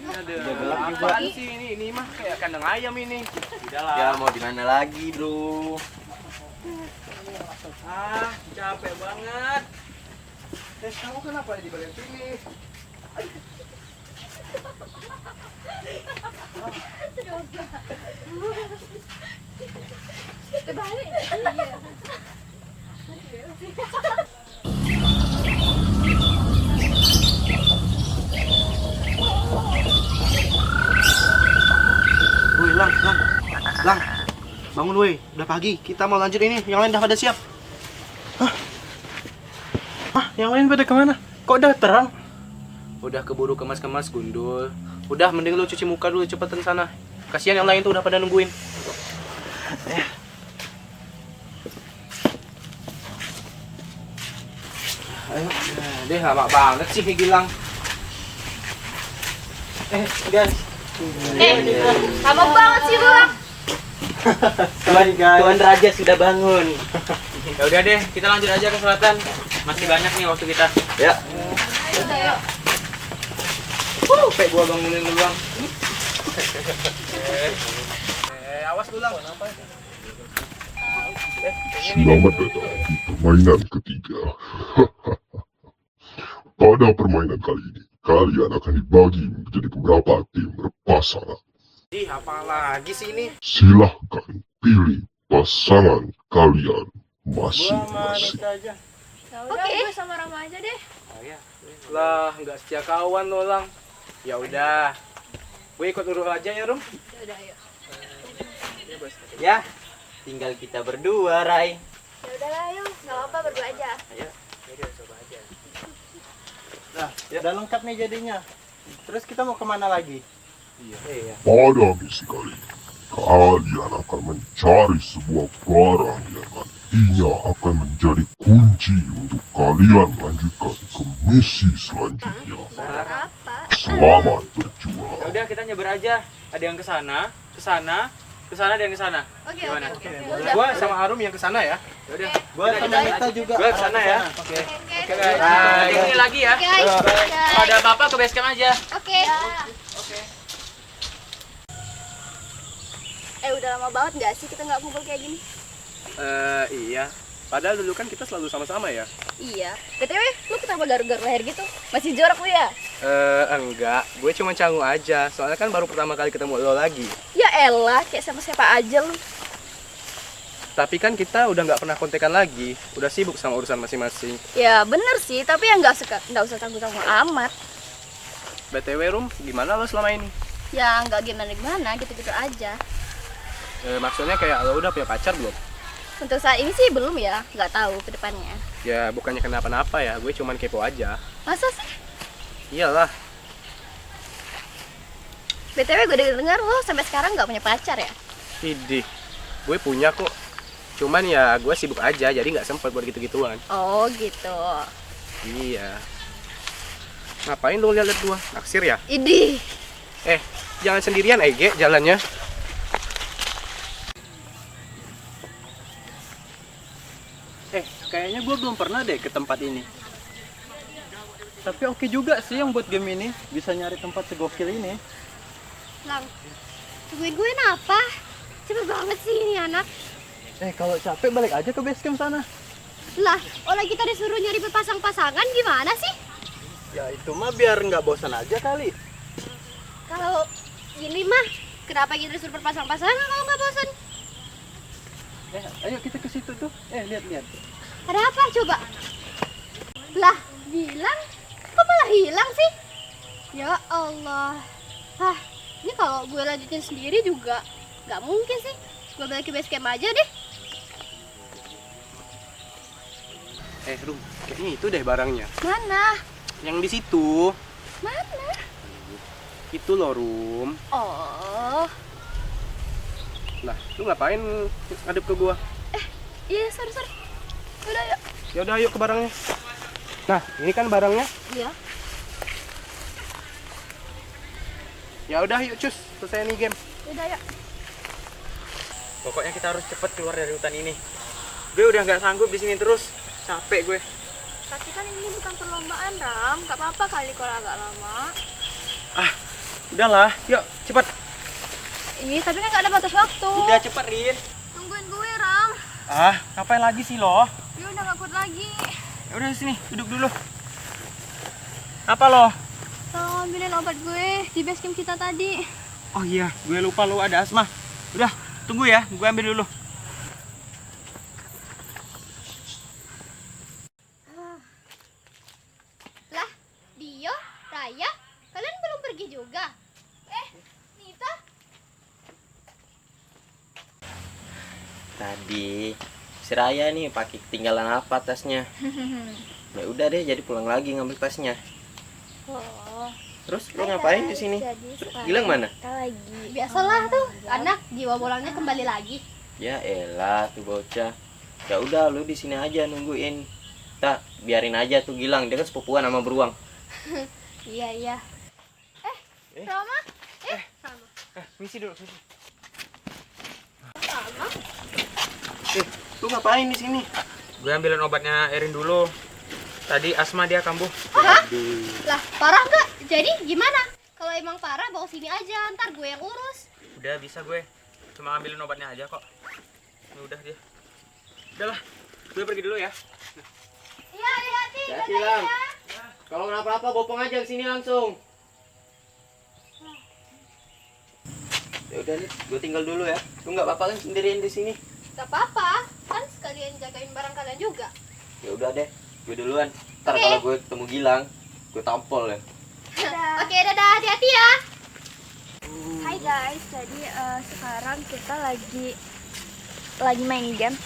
Udah gelap juga. Apaan sih ini mah kayak kandang ayam ini. Udahlah. Ya mau di mana lagi, Bro? Capek banget. Kamu kenapa di balik sini? Wih, Lang. bangun woi, udah pagi. Kita mau lanjut ini. Yang lain udah pada siap. Yang lain pada kemana? Kok udah terang? Udah keburu kemas-kemas Gundul. Udah mending lu cuci muka dulu cepetan sana. Kasihan yang lain tuh udah pada nungguin. Ayo, deh lama banget sih Gilang. Guys. Lama banget sih lu. Tuan Raja sudah bangun. Ya udah deh, kita lanjut aja ke selatan. Masih banyak nih waktu kita. Ya. Sampai gua bangunin duluan. Awas dulu lang. Selamat datang di permainan ketiga. Pada permainan kali ini, kalian akan dibagi menjadi beberapa tim berpasangan. Apa lagi sih ini? Silahkan pilih pasangan kalian masing-masing. Oke, gue sama Rama aja deh. Lah, nggak setia kawan lo lang. Ya udah. Gue ikut urut aja ya, Rum. Ya udah, ayo. Ya, tinggal kita berdua, Rai. Ya udah lah, yuk. Nggak apa-apa, berdua aja. Ayo. Nah, udah lengkap nih jadinya. Terus kita mau kemana lagi? Iya. Pada misi kali ini, kalian akan mencari sebuah barang yang nantinya akan menjadi kunci untuk kalian lanjutkan ke misi selanjutnya. Selamat berjuang. Ya udah kita nyebar aja. Ada yang ke sana, ada yang ke sana. Oke. Gimana? Udah. Gua sama Arum yang ke sana ya. Ya udah. Gua sama Mita juga. Gua ke sana ya. Oke. Oke, guys. Nah, ini lagi ya. Guys. Kalau ada apa-apa ke base camp aja. Oke. Udah lama banget nggak sih kita nggak kumpul kayak gini? Iya. Padahal dulu kan kita selalu sama-sama ya. Iya. BTW, lu kenapa garuk-garuk leher gitu? Masih jorok lu ya? Enggak. Gue cuma canggung aja. Soalnya kan baru pertama kali ketemu lo lagi. Ya elah, kayak sama siapa aja lu. Tapi kan kita udah nggak pernah kontekan lagi. Udah sibuk sama urusan masing-masing. Ya bener sih, tapi ya nggak usah canggung-canggung amat. BTW Rum, gimana lo selama ini? Ya nggak gimana-gimana, gitu-gitu aja. Maksudnya kayak lo udah punya pacar belum? Untuk saat ini sih belum ya, nggak tahu ke depannya. Ya bukannya kenapa-napa ya, gue cuman kepo aja. Masa sih? Iyalah. BTW gue dengar lo sampai sekarang nggak punya pacar ya? Idih, gue punya kok. Cuman ya gue sibuk aja, jadi nggak sempet buat gitu-gituan. Oh gitu. Iya. Ngapain lo liat-liat gua? Naksir ya? Idih. Jangan sendirian Ege jalannya. Kayaknya gue belum pernah deh ke tempat ini. Tapi oke juga sih yang buat game ini. Bisa nyari tempat segokil ini. Lang, tungguin gue apa? Cepet banget sih ini anak. Kalau capek balik aja ke base camp sana. Lah, orang kita disuruh nyari berpasang-pasangan gimana sih? Ya itu mah biar nggak bosan aja kali. Kalau gini mah, kenapa kita disuruh berpasang-pasangan kalau nggak bosan? Ayo kita ke situ tuh. Lihat. Ada apa coba? Lah, bilang, kok malah hilang sih? Ya Allah. Ini kalau gue lanjutin sendiri juga nggak mungkin sih. Gue balik ke base camp aja deh. Rum, kayaknya itu deh barangnya. Mana? Yang di situ. Mana? Itu loh, Rum. Oh. Lah, lu ngapain ngadep ke gua? Iya, sorry. Udah, yuk. Ya udah, ayo ke barangnya. Nah, ini kan barangnya. Iya. Ya udah, yuk cus, selesai nih game. Udah, yuk. Pokoknya kita harus cepat keluar dari hutan ini. Gue udah nggak sanggup di sini terus. Capek gue. Tapi kan ini bukan perlombaan, Ram. Gak apa-apa kali kalau agak lama. Udahlah, yuk cepat. Tapi kan gak ada batas waktu. Udah cepat, Rin. Tungguin gue, Ram. Ngapain lagi sih lo? Dia udah gak kuat lagi. Ya udah sini, duduk dulu. Apa lo? Tolong ambilin obat gue di base camp kita tadi. Oh iya, gue lupa lo ada asma. Udah, tunggu ya, gue ambil dulu. Lah, Dio, Raya, kalian belum pergi juga? Nita? Tadi si Raya nih pakai ketinggalan apa tasnya. Ya udah deh, jadi pulang lagi ngambil tasnya. Oh. Terus lu ngapain di sini? Gilang mana? Biasalah tuh, anak jiwa bolanya kembali lagi. Ya elah tuh bocah. Ya udah lu di sini aja nungguin. Tak, biarin aja tuh Gilang, dia kan sepupuan sama Beruang. Iya. Rama? Rama. Misi dulu, misi. Rama? Lu ngapain di sini? Gue ambilin obatnya Erin dulu. Tadi asma dia kambuh. Hah? Lah, parah nggak? Jadi gimana? Kalau emang parah, bawa sini aja, ntar gue yang urus. Udah bisa gue. Cuma ambilin obatnya aja kok. Ini udah dia. Udahlah, gue pergi dulu ya. Iya, hati-hati. Ya Gilang. Kalau kenapa-napa bopong aja ke sini langsung. Ya udah nih, gue tinggal dulu ya. Lu nggak apa-apa kan sendirian di sini? Gak apa-apa, kan sekalian jagain barang kalian juga. Ya udah deh, gue duluan. Ntar kalau gue ketemu Gilang, gue tampol ya. Oke, dadah, hati-hati ya. Hai guys, jadi sekarang kita lagi main game.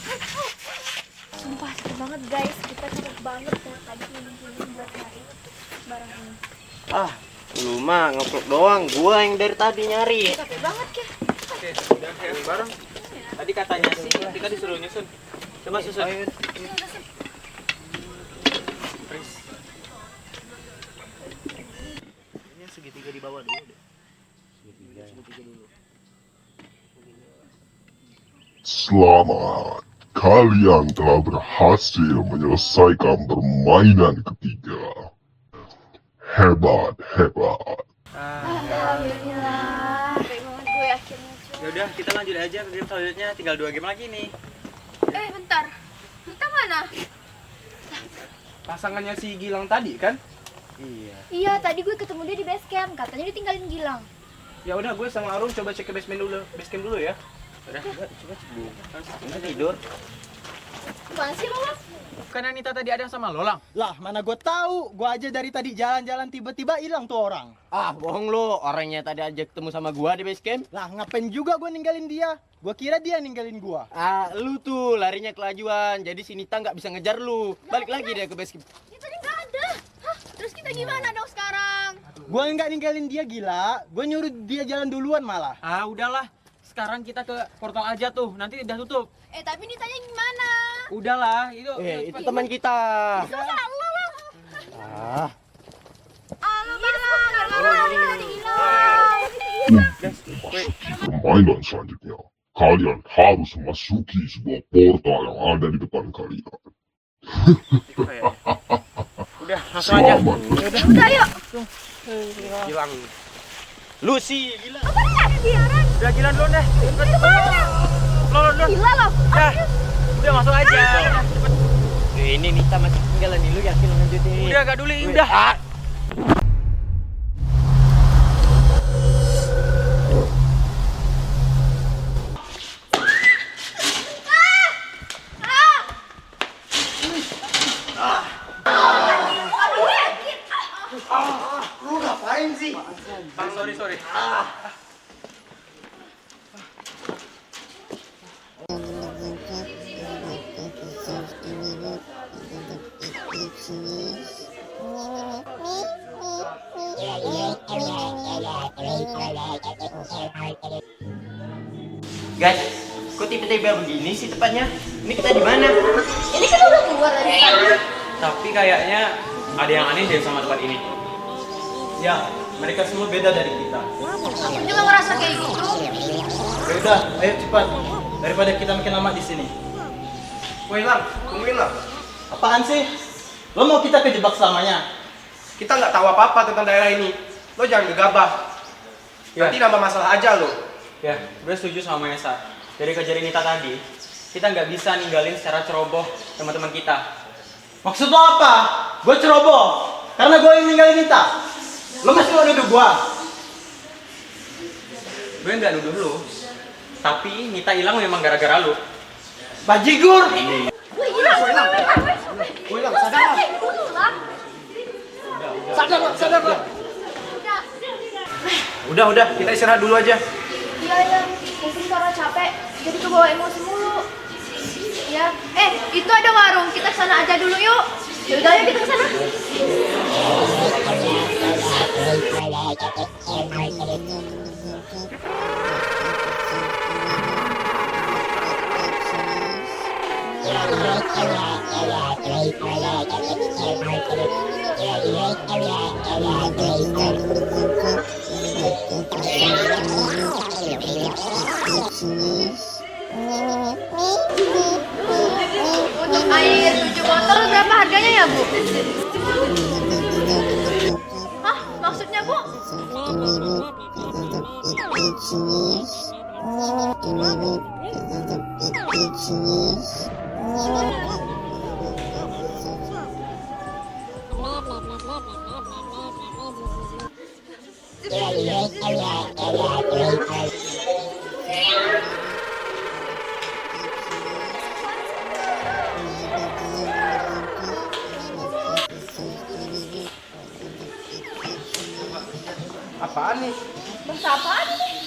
Sumpah seru banget guys, kita cepet banget ya tadi keliling-keliling buat nyari barang ini. Ah, lu mah ngeplok doang, gua yang dari tadi nyari. Capek banget ya. Oke, udah ya bareng. Tadi katanya sih kita disuruh nyusun. Coba susun. Ini segitiga di bawah dulu deh. Segitiga dulu. Selamat, kalian telah berhasil menyelesaikan permainan ketiga. Hebat. Alhamdulillah. Baik banget gue akhirnya. Ya udah, kita lanjut aja ke game selanjutnya. Tinggal 2 game lagi nih. Bentar. Kita mana? Pasangannya si Gilang tadi kan? Iya. Iya, tadi gue ketemu dia di base camp. Katanya ditinggalin Gilang. Ya udah, gue sama Arum coba cek ke base camp dulu ya. Udah, coba cebung. Kan tidur. Gimana sih, Mama? Kan Anita tadi ada sama Lolang. Lah, mana gue tahu. Gue aja dari tadi jalan-jalan tiba-tiba hilang tuh orang. Ah, bohong lu. Orangnya tadi aja ketemu sama gua di base camp. Lah, ngapain juga gue ninggalin dia? Gue kira dia ninggalin gue. Ah, lu tuh larinya kelajuan. Jadi si Nita nggak bisa ngejar lu. Balik lagi dia ke base camp. Dia tadi nggak ada. Hah? Terus kita gimana dong sekarang? Gue nggak ninggalin dia gila. Gue nyuruh dia jalan duluan malah. Ah, udahlah. Sekarang kita ke portal aja tuh. Nanti udah tutup. Tapi ditanya gimana? Udahlah, itu Itu teman kita. Susah Allah lah. Ah, Permainan selanjutnya, kalian harus memasuki sebuah portal yang ada di depan kalian. udah langsung aja. Selamat. Udah, yuk. Gilang. Lu sih gila. Udah Gilang dulu deh. Lo dulu. Gila loh. Udah masuk aja. Ini Nita masih ketinggalan nih, lu yakin lanjutin? Udah gak dulu, udah. Lu ngapain sih? Bang, sorry. Guys, kok tiba-tiba begini sih tepatnya? Ini kita di mana? Ini kan udah keluar dari tadi. Tapi kayaknya ada yang aneh deh sama tempat ini. Ya, mereka semua beda dari kita. Aku juga ngerasa kayak gitu. Ya udah, ayo cepat. Daripada kita makin lama di sini. Woi Lang, tungguin lah. Apaan sih? Lo mau kita kejebak selamanya? Kita nggak tahu apa-apa tentang daerah ini. Lo jangan gegabah. Nanti nambah masalah aja lo. Ya, gue setuju sama Maesa. Dari kejadian Nita tadi, kita nggak bisa ninggalin secara ceroboh teman-teman kita. Maksud lo apa? Gue ceroboh? Karena gue yang ninggalin Nita? Lo masih mau nuduh gue? Gue nggak nuduh lo. Tapi Nita hilang memang gara-gara lo. Bajigur! Woi Lang, sadar Lang. Sadar Lang. Udah, kita istirahat dulu aja. Iya, mungkin karena capek, jadi kebawa emosi mulu. Ya, itu ada warung. Kita kesana aja dulu yuk. Yaudah, yuk kita kesana. Untuk air 7 botol berapa harganya ya, Bu? Hah? Maksudnya, Bu? Apaan nih? Apaan nih?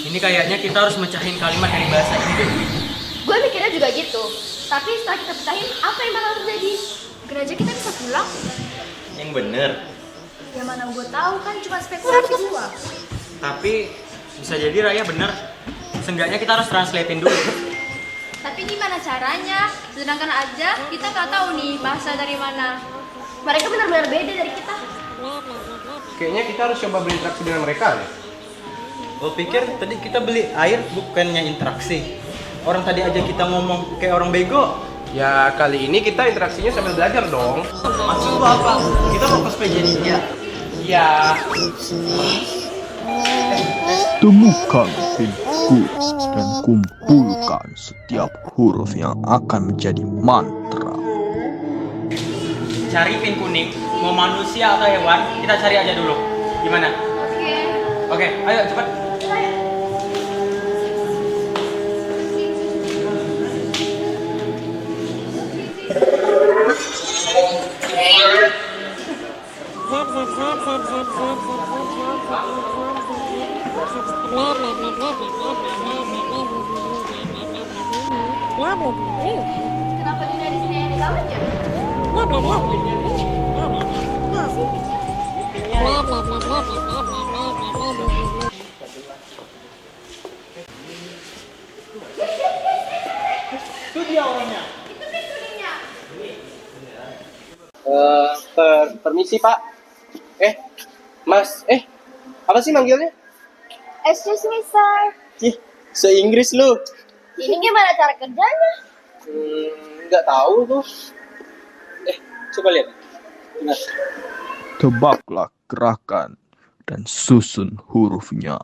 Ini kayaknya kita harus mecahin kalimat dari bahasa Inggris. Gue mikirnya juga gitu. Tapi setelah kita pecahin, apa yang bakal terjadi? Mungkin aja kita bisa pulang. Yang bener. Ya mana gue tahu kan cuma spekulasi gua. Tapi bisa jadi Raya bener. Seenggaknya kita harus translatein dulu. Tapi gimana caranya? Sedangkan aja kita nggak tahu nih bahasa dari mana. Mereka benar-benar beda dari kita. Kayaknya kita harus coba berinteraksi dengan mereka nih. Gue pikir tadi kita beli air bukannya interaksi. Orang tadi aja kita ngomong kayak orang bego. Ya kali ini kita interaksinya sambil belajar dong. Maksud lu apa? Kita mau cosplay jadi dia. Iya. Temukan pin codes dan kumpulkan setiap huruf yang akan menjadi mantra. Cari pin kuning, mau manusia atau hewan, kita cari aja dulu. Gimana? Oke, ayo cepat. Kenapa tidak di sini yang di lawan ya? Itu dia orangnya. Permisi Pak. Mas. Apa sih manggilnya? Excuse me, sir. Se-Inggris lu. Ini gimana cara kerjanya? Nggak tahu tuh. Coba lihat. Nah. Tebaklah gerakan dan susun hurufnya.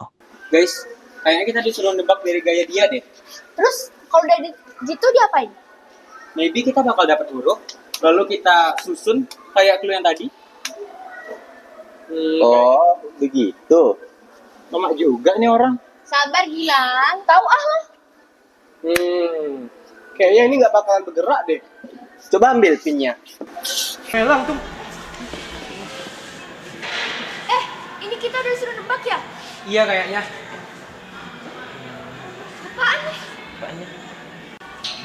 Guys, kayaknya kita disuruh nebak dari gaya dia deh. Terus kalau dari gitu diapain? Maybe kita bakal dapat huruf, lalu kita susun kayak clue yang tadi. Oh, begitu. Lemak juga nih orang. Sabar Gilang, tahu ah lo. Kayaknya ini nggak bakalan bergerak deh. Coba ambil pinnya. Melang tuh. Ini kita udah disuruh nebak ya? Iya kayaknya. Apaan nih?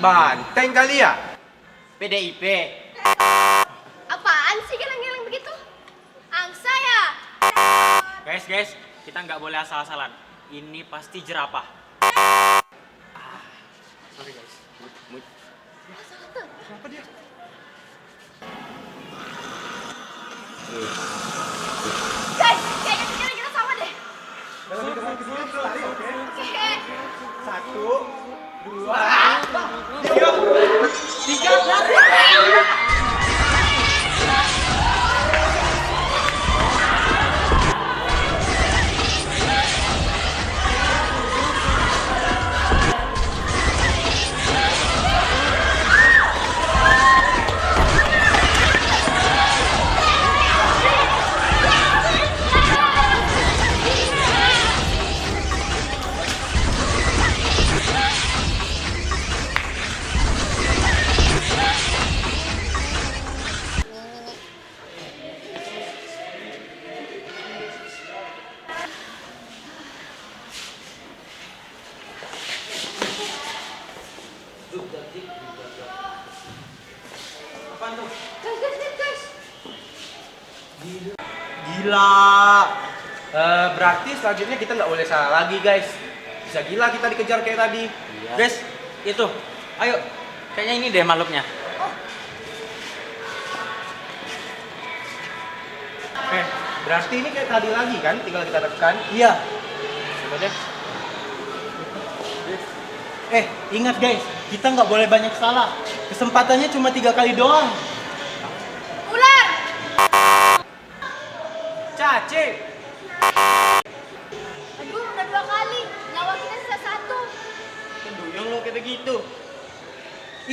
Banteng kali ya? PDIP. Apaan sih geleng-geleng begitu? Angsa ya? Guys, kita nggak boleh asal-asalan. Ini pasti jerapah. Sorry guys. Kenapa dia? Guys, kayaknya kita sama deh. Dalam kita lari, oke? Oke. 1, 2, 3. apaan tuh? Guys. Gila. Berarti selanjutnya kita nggak boleh salah lagi guys. Bisa gila kita dikejar kayak tadi. Guys, itu. Ayo. Kayaknya ini deh makhluknya. Berarti ini kayak tadi lagi kan? Tinggal kita tekan. Iya. Coba deh. Ingat guys, kita nggak boleh banyak salah. Kesempatannya cuma 3 kali doang. Ular. Cacing. Aduh, udah 2 kali. Nyawa kita sisa 1. Duyung lo kayak begitu.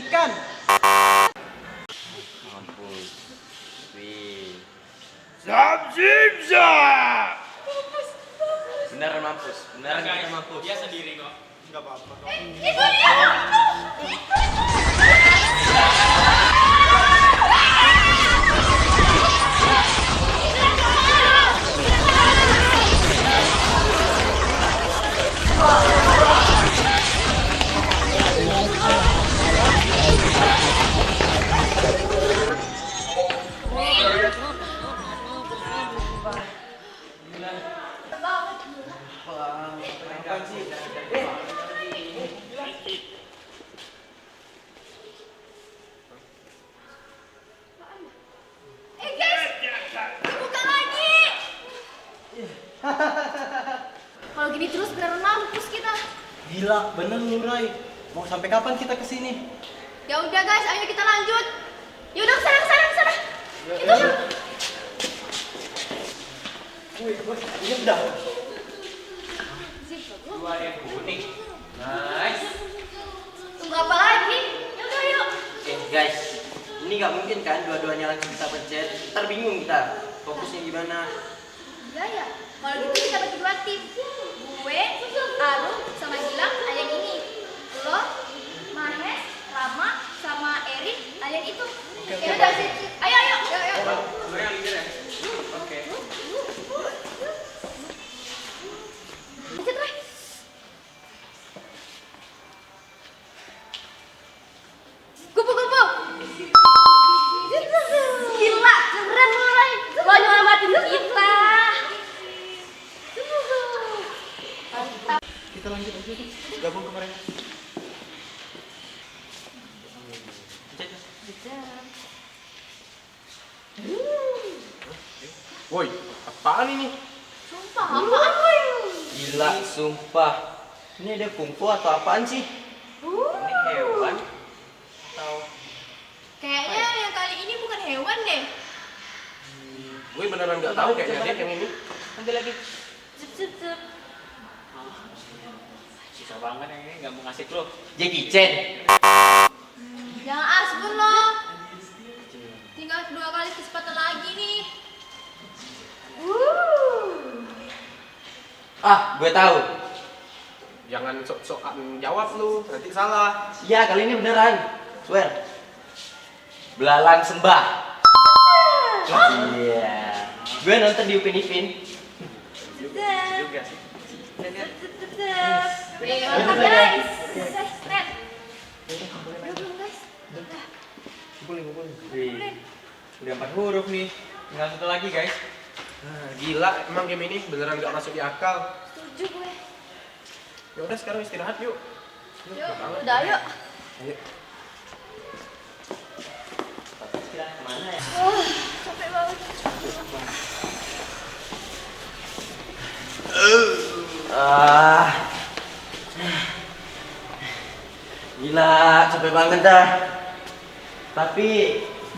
Ikan. Mampus. Wih. Beneran mampus. Beneran kita mampus. Dia sendiri kok. Enggak apa-apa. Itu dia. Guys, dibuka lagi. Kalau gini terus beneran mampus kita. Gila, bener lu Rai. Mau sampai kapan kita kesini? Ya udah guys, ayo kita lanjut. Ya udah sana. Kita Ini udah. Dua yang kuning. Nice. tunggu apa lagi? Ya udah yuk. Guys, ini nggak mungkin kan dua-duanya langsung kita pencet. Ntar bingung kita. Fokusnya gimana? Iya ya. Kalau gitu kita bagi 2 tim. Gue, Arum, sama Gilang alian ini. Lo, Mahes, Rama, sama Erik alian itu. Ya udah sih. Ayo. Gue yang leader ya. Oke. Lanjut, Ray. Kupu-kupu. Gila, keren lo, Ray. Lo nyelamatin kita. Mantap. Kita lanjut aja tuh. Gabung ke mereka. Woi, apaan ini? Sumpah, apaan gue? Gila, sumpah. Ini ada kungfu atau apaan sih? Ini hewan? Atau Kayaknya yang kali ini bukan hewan deh. Gue beneran nggak tahu kayaknya deh yang ini. Nanti lagi. Zup. Susah banget yang ini, nggak mau ngasih clue. Jackie Chan? Jangan asbun lo. Tinggal 2 kali kesempatan lagi nih. Ah, gue tahu. Jangan sok-sokan jawab lu, nanti salah. Iya, kali ini beneran. Swear. Belalang sembah. Iya. Gue nonton di Upin Ipin. Juga sih. Mantap guys. Red. Belum guys. Wih, udah 4 huruf nih. Tinggal 1 lagi guys. Gila, emang game ini beneran nggak masuk di akal. Setuju gue. Ya udah sekarang istirahat yuk. Yuk, udah yuk. Ayo. Kemana ya? Capek banget. Gila, capek banget dah. Tapi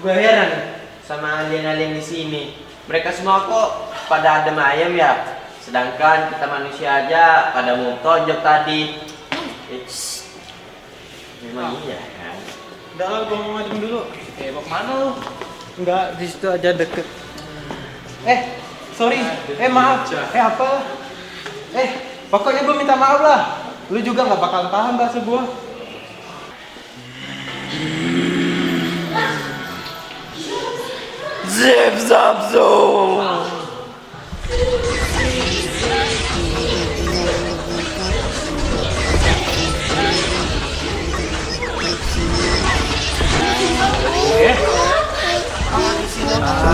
gue heran sama alien-alien di sini. Mereka semua kok pada adem ayem ya. Sedangkan kita manusia aja pada mau tonjok tadi. Memang iya kan? Udah lah, gue mau ngadem dulu. Mau kemana lu? Enggak, di situ aja deket. Sorry. Maaf. Apa? Pokoknya gue minta maaf lah. Lu juga nggak bakal paham bahasa gue. Zip zap zoom.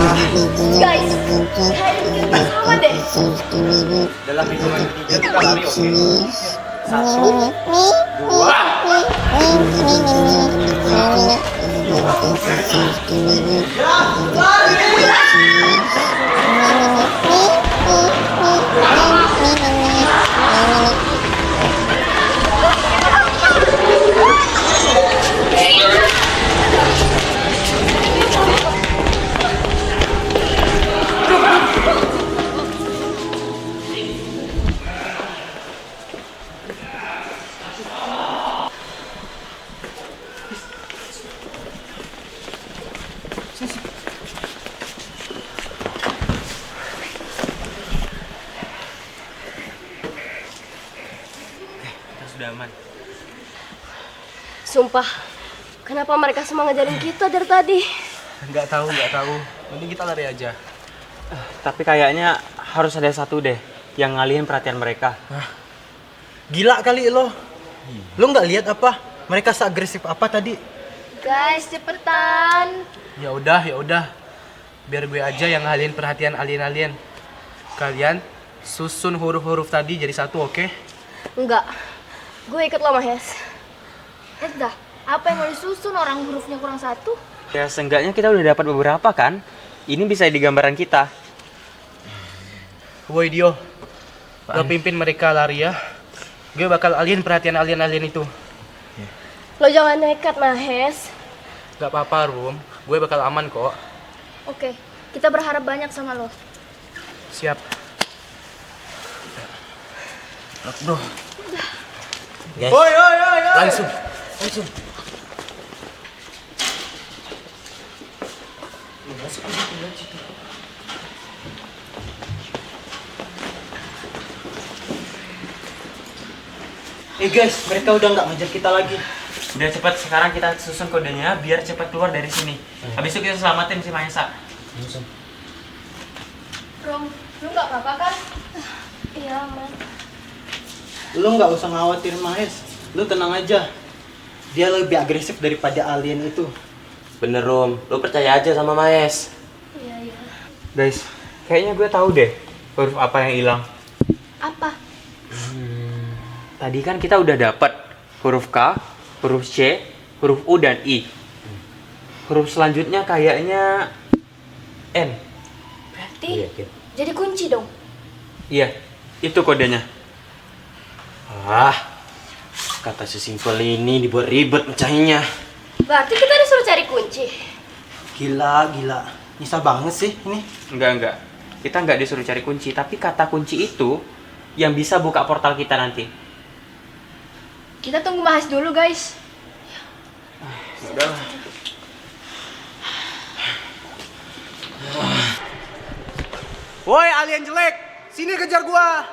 Guys, kayaknya kita sama deh. Dalam hitungan ketiga kita lari, oke? 1, 2. Kita sudah aman. Sumpah, kenapa mereka semua ngejarin kita dari tadi? Nggak tahu. Mending kita lari aja. Tapi kayaknya harus ada satu deh yang ngalihin perhatian mereka. Gila kali lo. Lo nggak lihat apa? Mereka seagresif apa tadi? Guys, cepetan. Ya udah. Biar gue aja yang ngalihin perhatian alien-alien. Kalian susun huruf-huruf tadi jadi satu, oke? Enggak, gue ikut lo Mahes. Dah, apa yang mau disusun orang hurufnya kurang satu? Ya seenggaknya kita udah dapat beberapa kan? Ini bisa di gambaran kita. Woi Dio, lo pimpin mereka lari ya. Gue bakal alihin perhatian alien-alien itu. Lo jangan nekat Mahes. Gak apa-apa Rum, gue bakal aman kok. Oke, kita berharap banyak sama lo. Siap. Bro. Guys. Oi. Langsung. Guys, mereka udah nggak ngejar kita lagi. Udah cepat sekarang kita susun kodenya biar cepat keluar dari sini. Habis itu kita selamatin si Mahesa. Rom, lu nggak apa-apa kan? Iya, man. Lo nggak usah khawatir Mahes. Lo tenang aja. Dia lebih agresif daripada alien itu. Bener Rom, lo percaya aja sama Maes. Iya. Guys, kayaknya gue tahu deh huruf apa yang hilang. Apa? Tadi kan kita udah dapat huruf K, huruf C, huruf U dan I. Huruf selanjutnya kayaknya N. Berarti jadi kunci dong. Iya, itu kodenya. Kata sesimpel ini dibuat ribet mecahinnya. Berarti kita disuruh cari kunci. Gila. Nyisa banget sih ini. Enggak. Kita nggak disuruh cari kunci, tapi kata kunci itu yang bisa buka portal kita nanti. Kita tunggu Mahes dulu, guys. Udah. Woi alien jelek, sini kejar gua.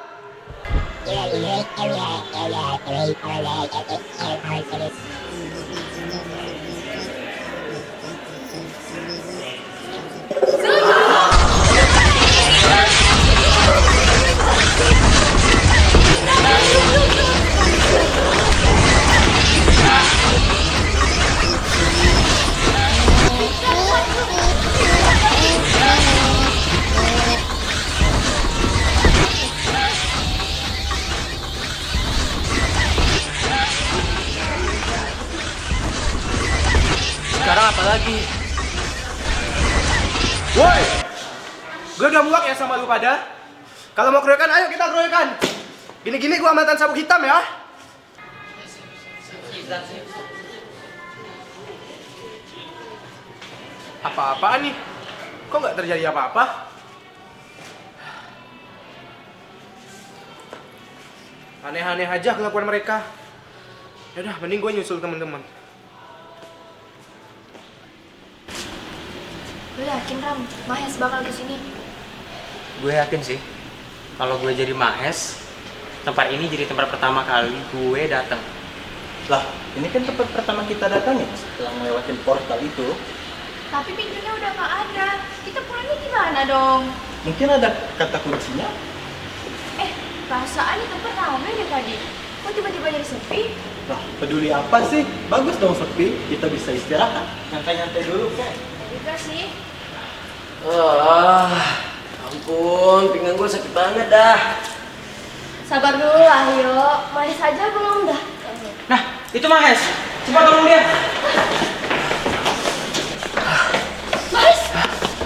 Sekarang apa lagi? Woi, gue udah muak ya sama lu pada. Kalau mau keroyokan, ayo kita keroyokan. Gini-gini gua mantan sabuk hitam ya. Apa-apaan nih? Kok nggak terjadi apa-apa? Aneh-aneh aja kelakuan mereka. Yaudah, mending gue nyusul temen-temen. Gue yakin Ram, Mahes bakal kesini. Gue yakin sih, kalau gue jadi Mahes, tempat ini jadi tempat pertama kali gue datang. Lah, ini kan tempat pertama kita datang ya setelah melewati portal itu. Tapi pintunya udah nggak ada. Kita pulangnya gimana dong? Mungkin ada kata kuncinya. Perasaan di tempat ramai deh tadi. Kok tiba-tiba jadi sepi? Lah, peduli apa sih? Bagus dong sepi, kita bisa istirahat. Nyantai-nyantai dulu, kan? Juga sih. Ampun, pinggang gue sakit banget dah. Sabar dulu lah, Yo. Manis aja belum dah. Nah, itu Mahes. Coba tolong dia. Mas,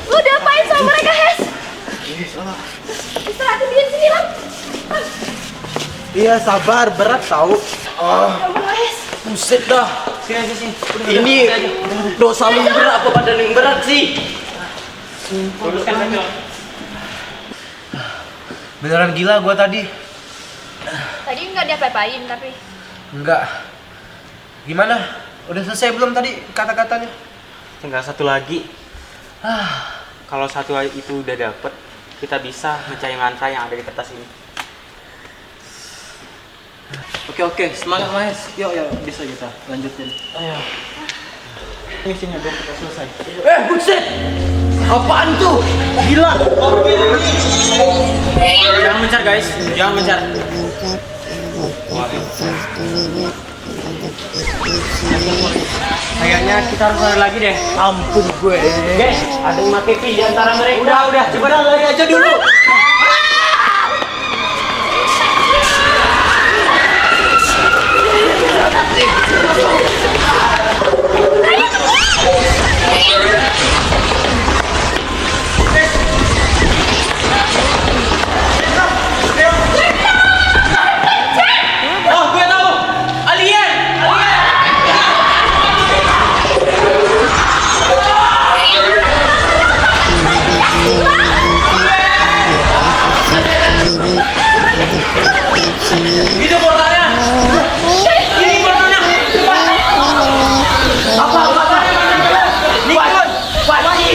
lu diapain sama mereka, Hes? Istirahatin dia di sini, Lam. Iya, sabar, berat tahu. Kamu, Hes. Buset dah. Sini aja sini. Ini dosa lu berat apa badan yang berat sih? Luruskan aja. Beneran gila gua tadi. Tadi nggak diapa-apain tapi. Enggak. Gimana? Udah selesai belum tadi kata-katanya? Tinggal satu lagi. Kalau satu itu udah dapet, kita bisa mencari mantra yang ada di kertas ini. Oke, semangat Mahes. Yuk, bisa kita lanjutin. Ayo. Sini biar kita selesai. Buset! Apaan tuh? Gila! Jangan mencar guys, jangan mencar. Kayaknya kita harus lari lagi deh. Ampun gue. Guys, ada yang pakai pin di antara mereka. Udah, coba lari aja dulu. Oh, gue tahu. Alien. Itu portalnya. Ini portalnya. Apa? Nikon. Kunci.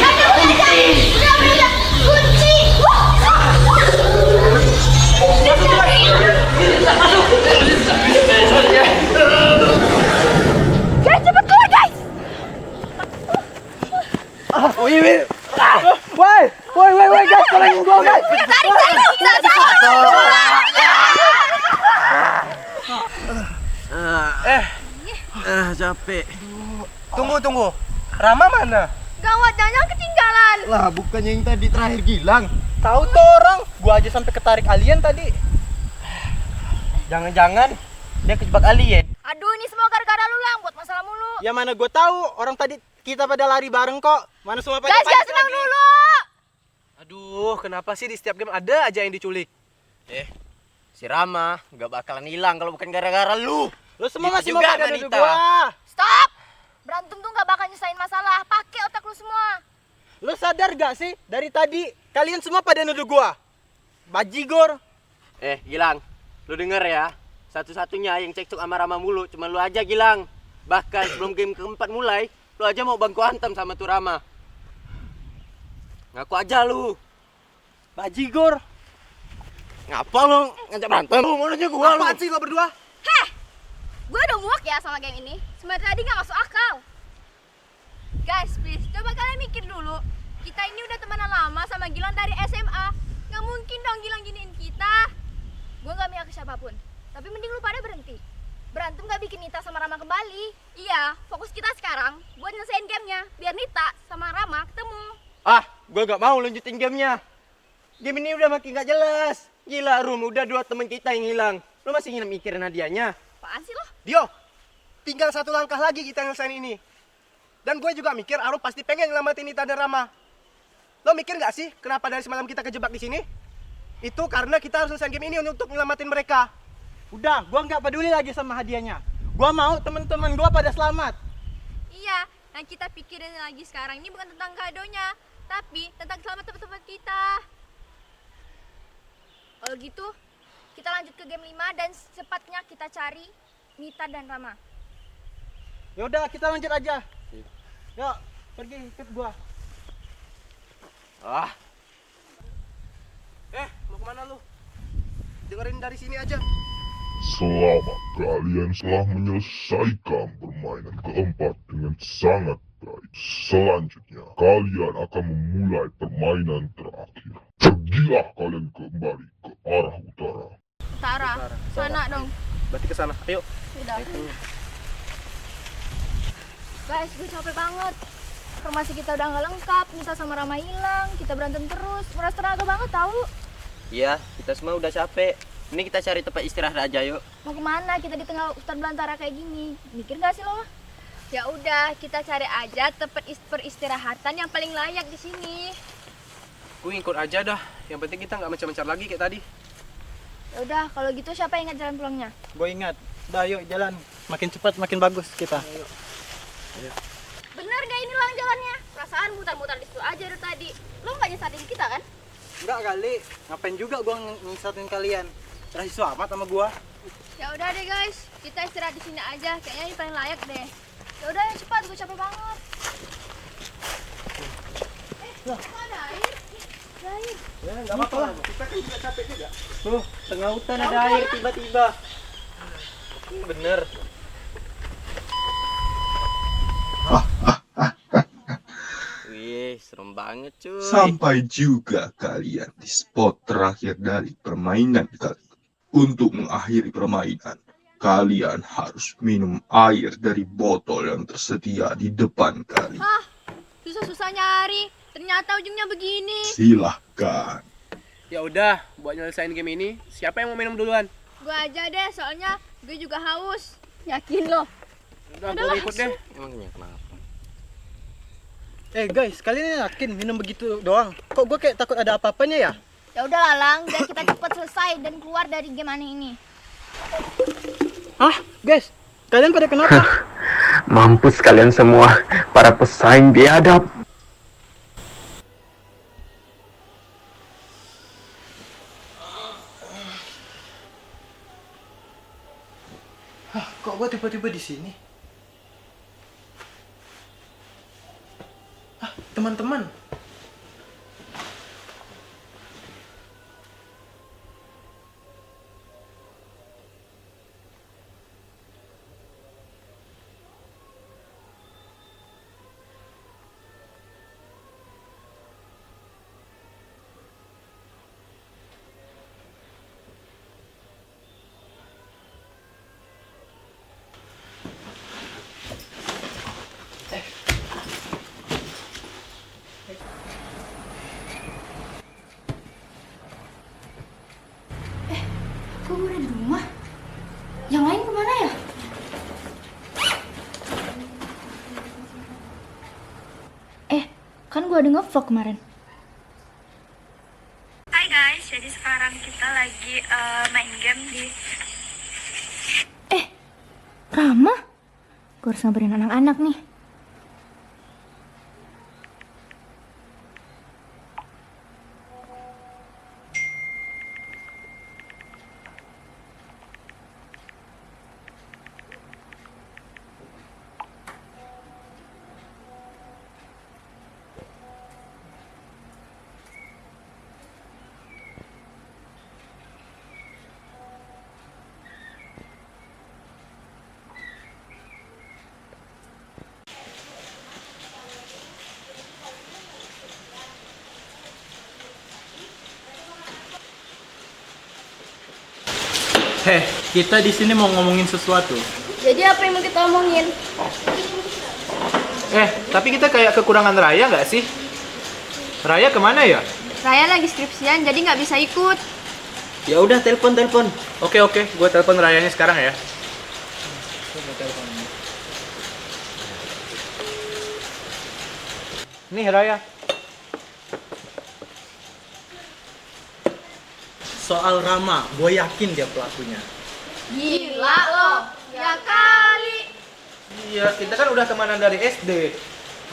Guys, cepet keluar, guys! Woi, guys, tolongin gua, guys. Capek. Tunggu. Rama mana? Gawat, jangan ketinggalan. Lah, bukannya yang tadi terakhir Gilang. Tahu tuh orang. Gua aja sampai ketarik alien tadi. Jangan-jangan dia kejebak alien. Aduh, ini semua gara-gara lu Lang, buat masalah mulu. Ya mana gue tahu, orang tadi kita pada lari bareng kok. Mana semua pada Guys, panik tenang lagi. dulu. Aduh, kenapa sih di setiap game ada aja yang diculik? Si Rama nggak bakalan hilang kalau bukan gara-gara lu. Lu semua Gitu masih juga, mau pada Nadita. nuduh gua. Stop. Berantem tuh gak bakal nyelesain masalah. Pakai otak lu semua. Lu sadar gak sih dari tadi kalian semua pada nuduh gua? Bajigor. Gilang, lu denger ya. Satu-satunya yang cekcok sama Rama mulu cuma lu aja, Gilang. Bahkan sebelum game keempat mulai, lu aja mau bangku hantam sama tuh Rama. Ngaku aja lu. Bajigor. Ngapa lu ngajak berantem? Lu maunya gua lu. Apaan sih lo berdua? Heh, gue udah muak ya sama game ini. Sebenarnya tadi gak masuk akal. Guys, please, coba kalian mikir dulu. Kita ini udah temenan lama sama Gilang dari SMA. Gak mungkin dong Gilang giniin kita. Gue gak mihak ke siapapun. Tapi mending lu pada berhenti. Berantem gak bikin Nita sama Rama kembali. Iya, fokus kita sekarang buat nyelesain gamenya. Biar Nita sama Rama ketemu. Gua gak mau lanjutin gamenya. Game ini udah makin gak jelas. Gila, Rum, udah 2 temen kita yang hilang. Lu masih ingin mikirin hadiahnya? Apaan sih lo? Dio, tinggal 1 langkah lagi kita nyelesain ini. Dan gue juga mikir Arum pasti pengen nyelamatin Nita dan Rama. Lo mikir gak sih kenapa dari semalam kita kejebak di sini? Itu karena kita harus selesai game ini untuk nyelamatin mereka. Udah, gue nggak peduli lagi sama hadiahnya. Gue mau teman-teman gue pada selamat. Iya, yang kita pikirin lagi sekarang ini bukan tentang kadonya, tapi tentang selamat teman-teman kita. Kalau gitu, kita lanjut ke game 5 dan secepatnya kita cari Nita dan Rama. Yaudah, kita lanjut aja. Yuk, pergi ikut gue. Mau kemana lu? Dengerin dari sini aja. Selamat, kalian telah menyelesaikan permainan keempat dengan sangat baik. Selanjutnya, kalian akan memulai permainan terakhir. Pergilah kalian kembali ke arah utara. Utara, sana dong. Berarti ke sana. Ayo. Udah. Guys, gue capek banget. Formasi kita udah nggak lengkap, Nisa sama Rama hilang, kita berantem terus, meras tenaga banget tahu. Iya, kita semua udah capek. Ini kita cari tempat istirahat aja yuk. Mau kemana? Kita di tengah hutan belantara kayak gini. Mikir nggak sih lo? Ya udah, kita cari aja tempat peristirahatan yang paling layak di sini. Gue ngikut aja dah. Yang penting kita nggak mencar-mencar lagi kayak tadi. Ya udah, kalau gitu siapa yang ingat jalan pulangnya? Gue ingat. Dah yuk jalan. Makin cepat makin bagus kita. Ayo. Bener gak ini lang jalannya? Perasaan mutar-mutar di situ aja dari tadi. Lo nggak nyesatin kita kan? Enggak kali. Ngapain juga gue ngisatin kalian? Rahasia amat sama gue. Ya udah deh guys, kita istirahat di sini aja. Kayaknya ini paling layak deh. Ya udah ya cepat, gue capek banget. Ada air? Ada air. Ya nggak apa-apa lah. Kita kan juga capek juga. Tuh, tengah hutan ada air tiba-tiba. Bener. Wih, serem banget cuy. Sampai juga kalian di spot terakhir dari permainan kali. Untuk mengakhiri permainan, kalian harus minum air dari botol yang tersedia di depan kalian. Hah, susah-susah nyari. Ternyata ujungnya begini. Silahkan. Ya udah, buat nyelesain game ini, siapa yang mau minum duluan? Gue aja deh, soalnya gue juga haus. Yakin lo? Udah, gue ikut deh. Emangnya kenapa? Guys, kalian yakin minum begitu doang? Kok gue kayak takut ada apa-apanya ya? Ya udah Lalang, biar kita cepat selesai dan keluar dari game aneh ini. Hah, guys, kalian pada kenapa? Mampus kalian semua, para pesaing biadab. Hah, kok gue tiba-tiba di sini? Hah, teman-teman. Kok gue udah di rumah? Yang lain kemana ya? Kan gue ada nge-vlog kemarin. Hai guys, jadi sekarang kita lagi main game di... Rama? Gue harus ngabarin anak-anak nih. Kita di sini mau ngomongin sesuatu. Jadi apa yang mau kita omongin? Tapi kita kayak kekurangan Raya nggak sih? Raya kemana ya? Raya lagi skripsian, jadi nggak bisa ikut. Ya udah, telepon. Oke, gue telepon Rayanya sekarang ya. Nih Raya. Soal Rama, gue yakin dia pelakunya. Gila lo, ya kali. Iya, kita kan udah temenan dari SD.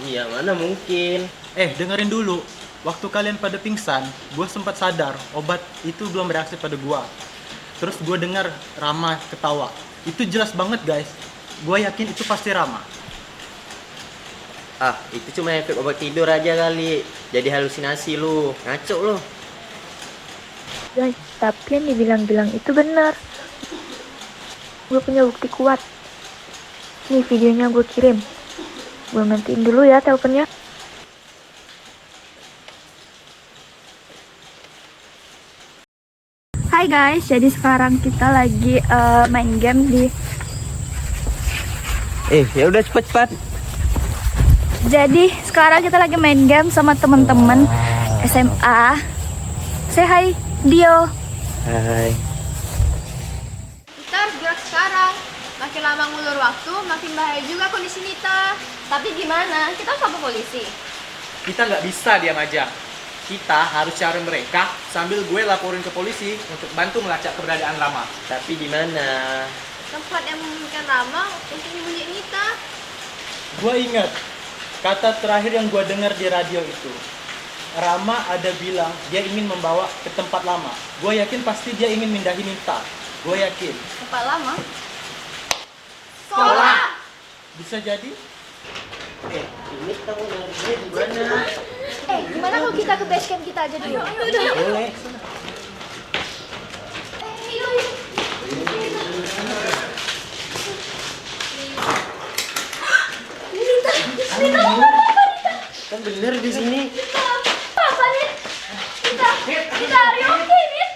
Iya, mana mungkin. Dengerin dulu. Waktu kalian pada pingsan, gue sempat sadar obat itu belum bereaksi pada gue. Terus gue dengar Rama ketawa. Itu jelas banget guys. Gue yakin itu pasti Rama. Ah, itu cuma efek obat tidur aja kali. Jadi halusinasi lu. Ngaco lu. Guys, tapi yang dibilang-bilang itu benar. Gue punya bukti kuat. Nih videonya gue kirim. Gue matiin dulu ya teleponnya. Hai guys, jadi sekarang kita lagi main game di... Ya udah cepet. Jadi sekarang kita lagi main game sama teman-teman SMA. Say hi, Dio. Hai. Kita harus gerak sekarang. Makin lama ngulur waktu, makin bahaya juga kondisi Nita. Tapi gimana? Kita harus lapor polisi. Kita nggak bisa diam aja. Kita harus cari mereka sambil gue laporin ke polisi untuk bantu melacak keberadaan Rama. Tapi di mana? Tempat yang memungkinkan Rama untuk menyembunyikan Nita. Gue ingat kata terakhir yang gue dengar di radio itu. Rama ada bilang dia ingin membawa ke tempat lama. Gue yakin pasti dia ingin mindahin Nita. Gue yakin. Tempat lama? Sekolah. Bisa jadi? Ini kita mau nyari di mana? Gimana kalau kita ke base camp kita aja dulu? Boleh. Kan bener di sini. Apa nih? Nita, are you okay? Nit,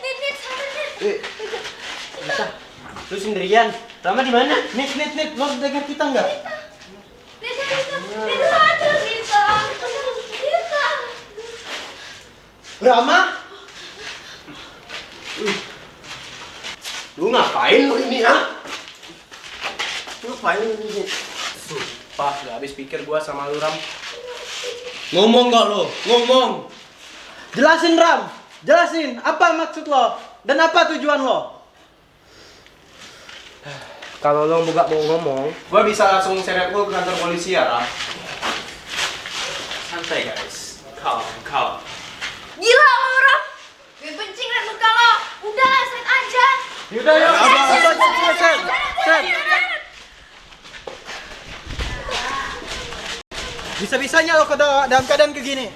Nita, lu sendirian. Rama di mana? Nit, lo dengar kita nggak? Rama? Lu ngapain lu ini, ah? Ngapain lu ini? Sumpah, gak habis pikir gue sama lu, Ram. Ngomong nggak lo? Ngomong. Jelasin Ram. Jelasin apa maksud lo dan apa tujuan lo? Kalau lo nggak mau ngomong, gue bisa langsung seret lo ke kantor polisi ya, Ram. Santai guys. Calm. Gila lo, Ram. Gue benci ngeliat muka lo. Udahlah, set aja. Yaudah, set. Bisa-bisanya lo dalam keadaan kayak gini.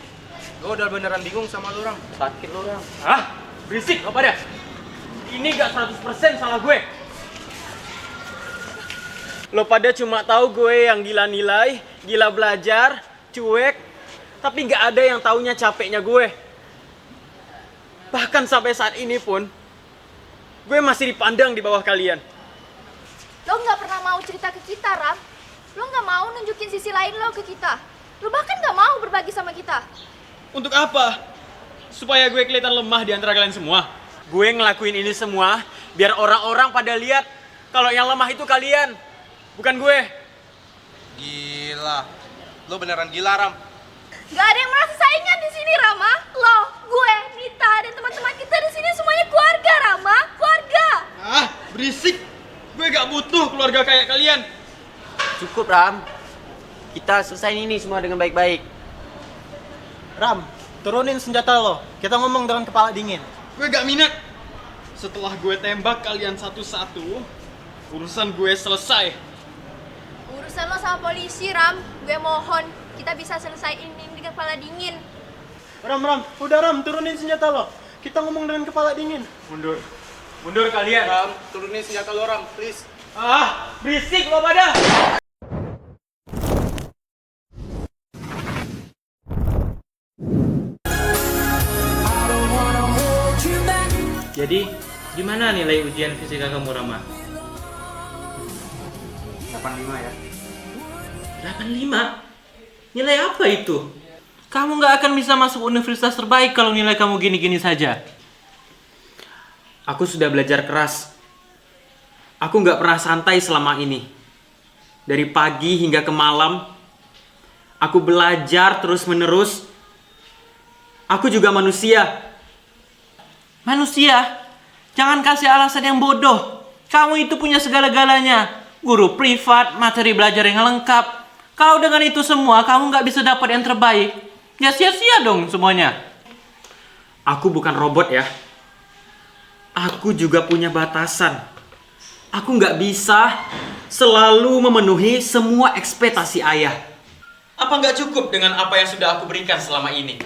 Gue udah beneran bingung sama lu, Ram. Sakit lo, Ram. Hah? Berisik lo pada. Ini gak 100% salah gue. Lo pada cuma tahu gue yang gila nilai, gila belajar, cuek, tapi gak ada yang taunya capeknya gue. Bahkan sampai saat ini pun, gue masih dipandang di bawah kalian. Lo nggak pernah mau cerita ke kita, Ram. Lo nggak mau nunjukin sisi lain lo ke kita. Lo bahkan nggak mau berbagi sama kita. Untuk apa? Supaya gue kelihatan lemah di antara kalian semua. Gue ngelakuin ini semua biar orang-orang pada lihat kalau yang lemah itu kalian, bukan gue. Gila. Lo beneran gila, Ram. Gak ada yang merasa saingan di sini, Rama. Lo, gue, Nita, dan teman-teman kita di sini semuanya keluarga, Rama. Keluarga. Ah, berisik. Gue gak butuh keluarga kayak kalian. Cukup Ram. Kita selesaiin ini semua dengan baik-baik. Ram, turunin senjata lo. Kita ngomong dengan kepala dingin. Gue gak minat. Setelah gue tembak kalian satu-satu, urusan gue selesai. Urusan lo sama polisi, Ram. Gue mohon, kita bisa selesaiin ini dengan kepala dingin. Ram, udah Ram, turunin senjata lo. Kita ngomong dengan kepala dingin. Mundur kalian. Ram, turunin senjata lo, Ram, please. Ah, berisik lo pada. Jadi, gimana nilai ujian fisika kamu, Rama? 85 ya. 85? Nilai apa itu? Kamu nggak akan bisa masuk universitas terbaik kalau nilai kamu gini-gini saja. Aku sudah belajar keras. Aku nggak pernah santai selama ini. Dari pagi hingga ke malam, aku belajar terus-menerus. Aku juga manusia. Manusia, jangan kasih alasan yang bodoh. Kamu itu punya segala-galanya. Guru privat, materi belajar yang lengkap. Kalau dengan itu semua kamu nggak bisa dapat yang terbaik, ya sia-sia dong semuanya. Aku bukan robot ya. Aku juga punya batasan. Aku nggak bisa selalu memenuhi semua ekspektasi ayah. Apa nggak cukup dengan apa yang sudah aku berikan selama ini?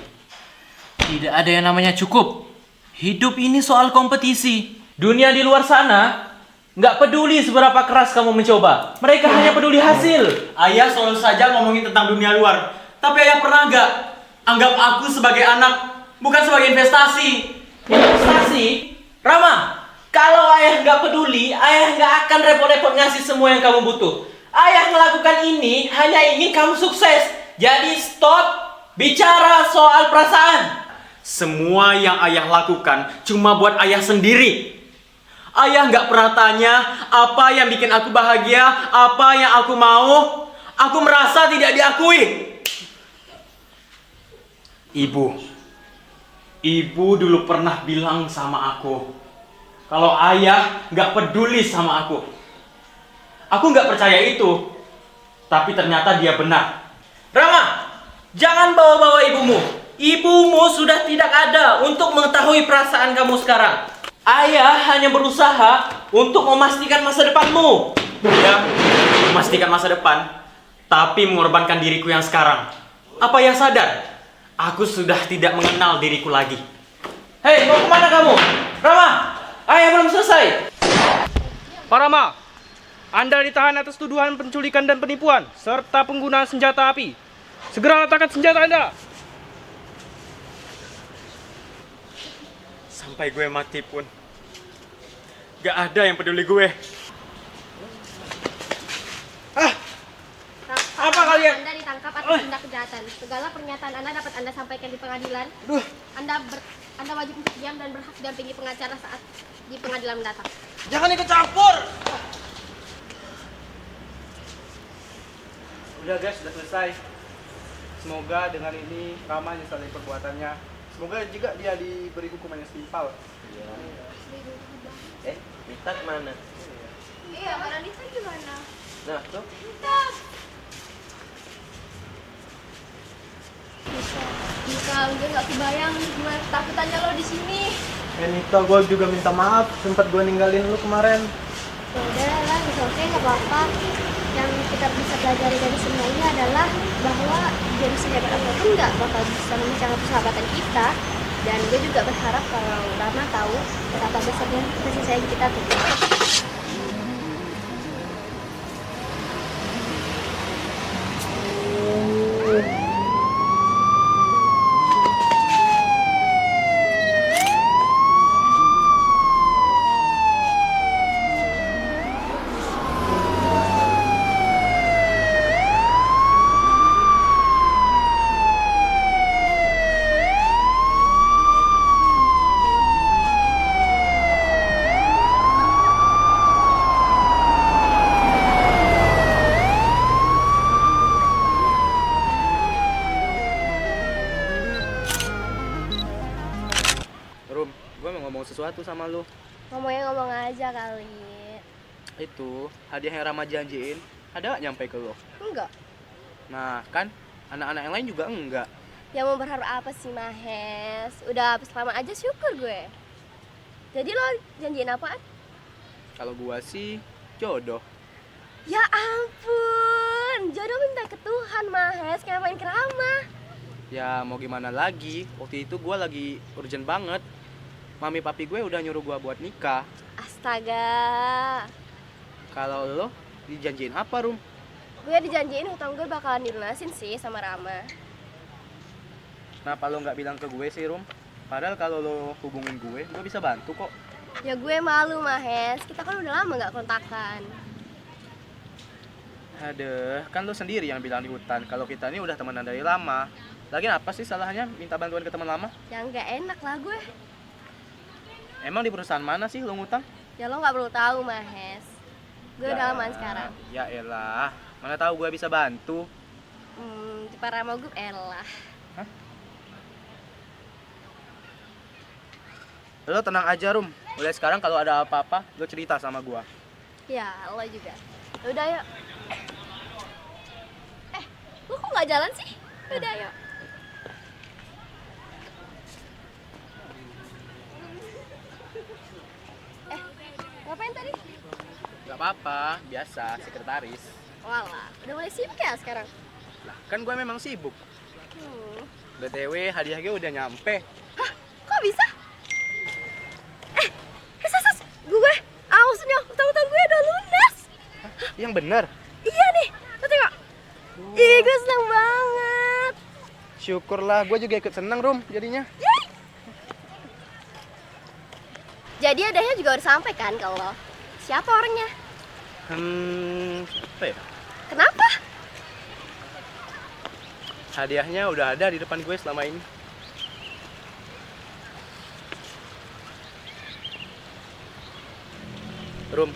Tidak ada yang namanya cukup. Hidup ini soal kompetisi. Dunia di luar sana nggak peduli seberapa keras kamu mencoba. Mereka hanya peduli hasil. Ayah selalu saja ngomongin tentang dunia luar. Tapi ayah pernah nggak anggap aku sebagai anak, bukan sebagai investasi? Investasi? Rama, kalau ayah nggak peduli, ayah nggak akan repot-repot ngasih semua yang kamu butuh. Ayah melakukan ini hanya ingin kamu sukses. Jadi stop bicara soal perasaan. Semua yang ayah lakukan cuma buat ayah sendiri. Ayah nggak pernah tanya apa yang bikin aku bahagia, apa yang aku mau. Aku merasa tidak diakui. Ibu dulu pernah bilang sama aku kalau ayah nggak peduli sama aku. Aku nggak percaya itu, tapi ternyata dia benar. Rama, jangan bawa-bawa ibumu. Ibumu sudah tidak ada untuk mengetahui perasaan kamu sekarang. Ayah hanya berusaha untuk memastikan masa depanmu. Ya, memastikan masa depan, tapi mengorbankan diriku yang sekarang. Apa yang sadar? Aku sudah tidak mengenal diriku lagi. Hei, mau kemana kamu? Rama, ayah belum selesai. Pak Rama, Anda ditahan atas tuduhan penculikan dan penipuan, serta penggunaan senjata api. Segera letakkan senjata Anda. Sampai gue mati pun, gak ada yang peduli gue. Apa kalian? Anda ditangkap atas tindak kejahatan. Segala pernyataan Anda dapat Anda sampaikan di pengadilan. Anda wajib untuk diam dan berhak dampingi pengacara saat di pengadilan mendatang. Jangan ikut campur. Udah guys, sudah selesai. Semoga dengan ini Rama nyesal dari perbuatannya. Semoga juga dia diberi hukuman yang setimpal. Nita kemana? Iya, mana Nita gimana? Nah, tuh. Nita. Nita, gue gak kebayang gimana ketakutannya lo di sini. Nita, gue juga minta maaf sempat gue ninggalin lu kemarin. Ya udah lah, it's okay, nggak apa-apa. Yang kita bisa pelajari dari semua ini adalah bahwa dia bisa hebat apapun nggak bakal bisa memecah persahabatan kita. Dan gue juga berharap kalau Rama tahu betapa besarnya kasih sayang kita tuh. Rum, gue mau ngomong sesuatu sama lu. Ngomongnya ngomong aja kali. Itu hadiah yang Rama janjiin, ada gak nyampe ke lo? Enggak. Nah kan, anak-anak yang lain juga enggak. Ya mau berharap apa sih Mahes? Udah selama aja syukur gue. Jadi lo janjiin apaan? Kalau gua sih jodoh. Ya ampun, jodoh minta ke Tuhan Mahes, kenapa main ke Rama? Ya mau gimana lagi, waktu itu gua lagi urgent banget. Mami papi gue udah nyuruh gua buat nikah. Astaga. Kalau lo dijanjiin apa, Rum? Gue dijanjiin hutang gue bakalan dilunasin sih sama Rama. Kenapa lo nggak bilang ke gue sih, Rum? Padahal kalau lo hubungin gue bisa bantu kok. Ya gue malu Mahes, kita kan udah lama nggak kontakan. Aduh, kan lo sendiri yang bilang di hutan kalau kita ini udah temenan dari lama. Lagian apa sih salahnya minta bantuan ke teman lama? Ya nggak enak lah gue. Emang di perusahaan mana sih lo ngutang? Ya lo nggak perlu tahu Mahes. Gue udah aman sekarang. Ya elah, mana tahu gue bisa bantu. Di Parama Group elah. Lo tenang aja, Rum. Mulai sekarang kalau ada apa-apa, lo cerita sama gua. Ya, lo juga. Udah yuk. Lo kok nggak jalan sih? Udah yuk. Ngapain tadi? Gak apa-apa, biasa, sekretaris. Walah, udah mulai sibuk ya sekarang? Lah, kan gue memang sibuk. BTW, hadiah gue udah nyampe. Hah? Kok bisa? Gue, maksudnya utang-utang gue udah lunas. Yang bener? Iya nih, lo tengok. Ih, gue seneng banget. Syukurlah, gue juga ikut seneng, Rum, jadinya. Yeay. Jadi hadiahnya juga udah sampai kan ke lo? Siapa orangnya? Apa ya? Kenapa? Hadiahnya udah ada di depan gue selama ini. Rum,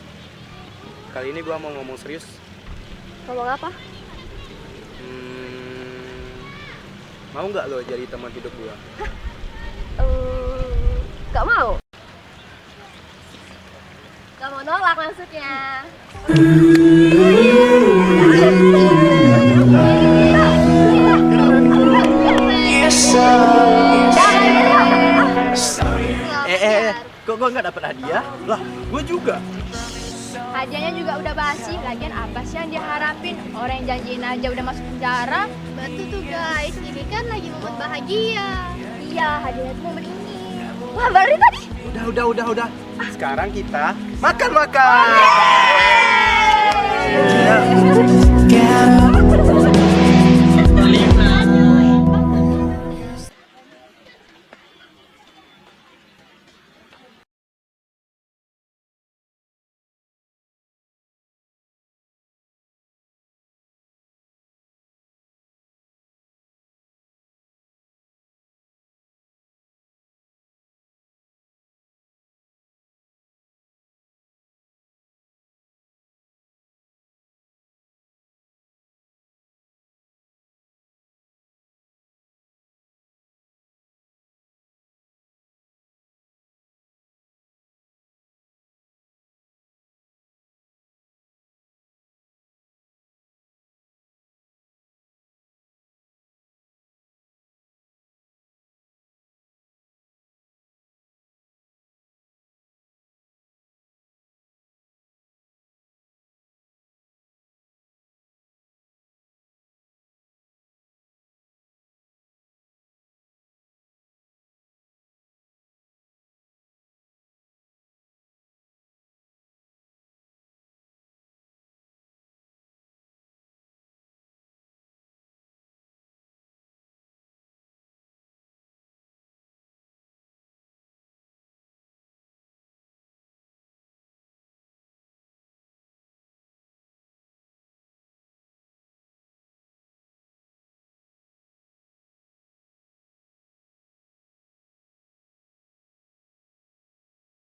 kali ini gue mau ngomong serius. Ngomong apa? Mau nggak lo jadi teman hidup gue? Gak mau. Gak mau nolak maksudnya. Kok gue nggak dapet hadiah? Lah, gue juga. Hadiahnya juga udah basi, lagian apa sih yang diharapin? Orang yang janjiin aja udah masuk penjara. Betul tuh guys, ini kan lagi momen bahagia. Iya, hadiahnya tuh momen ini. Wah, baru tadi. Udah. Sekarang kita makan.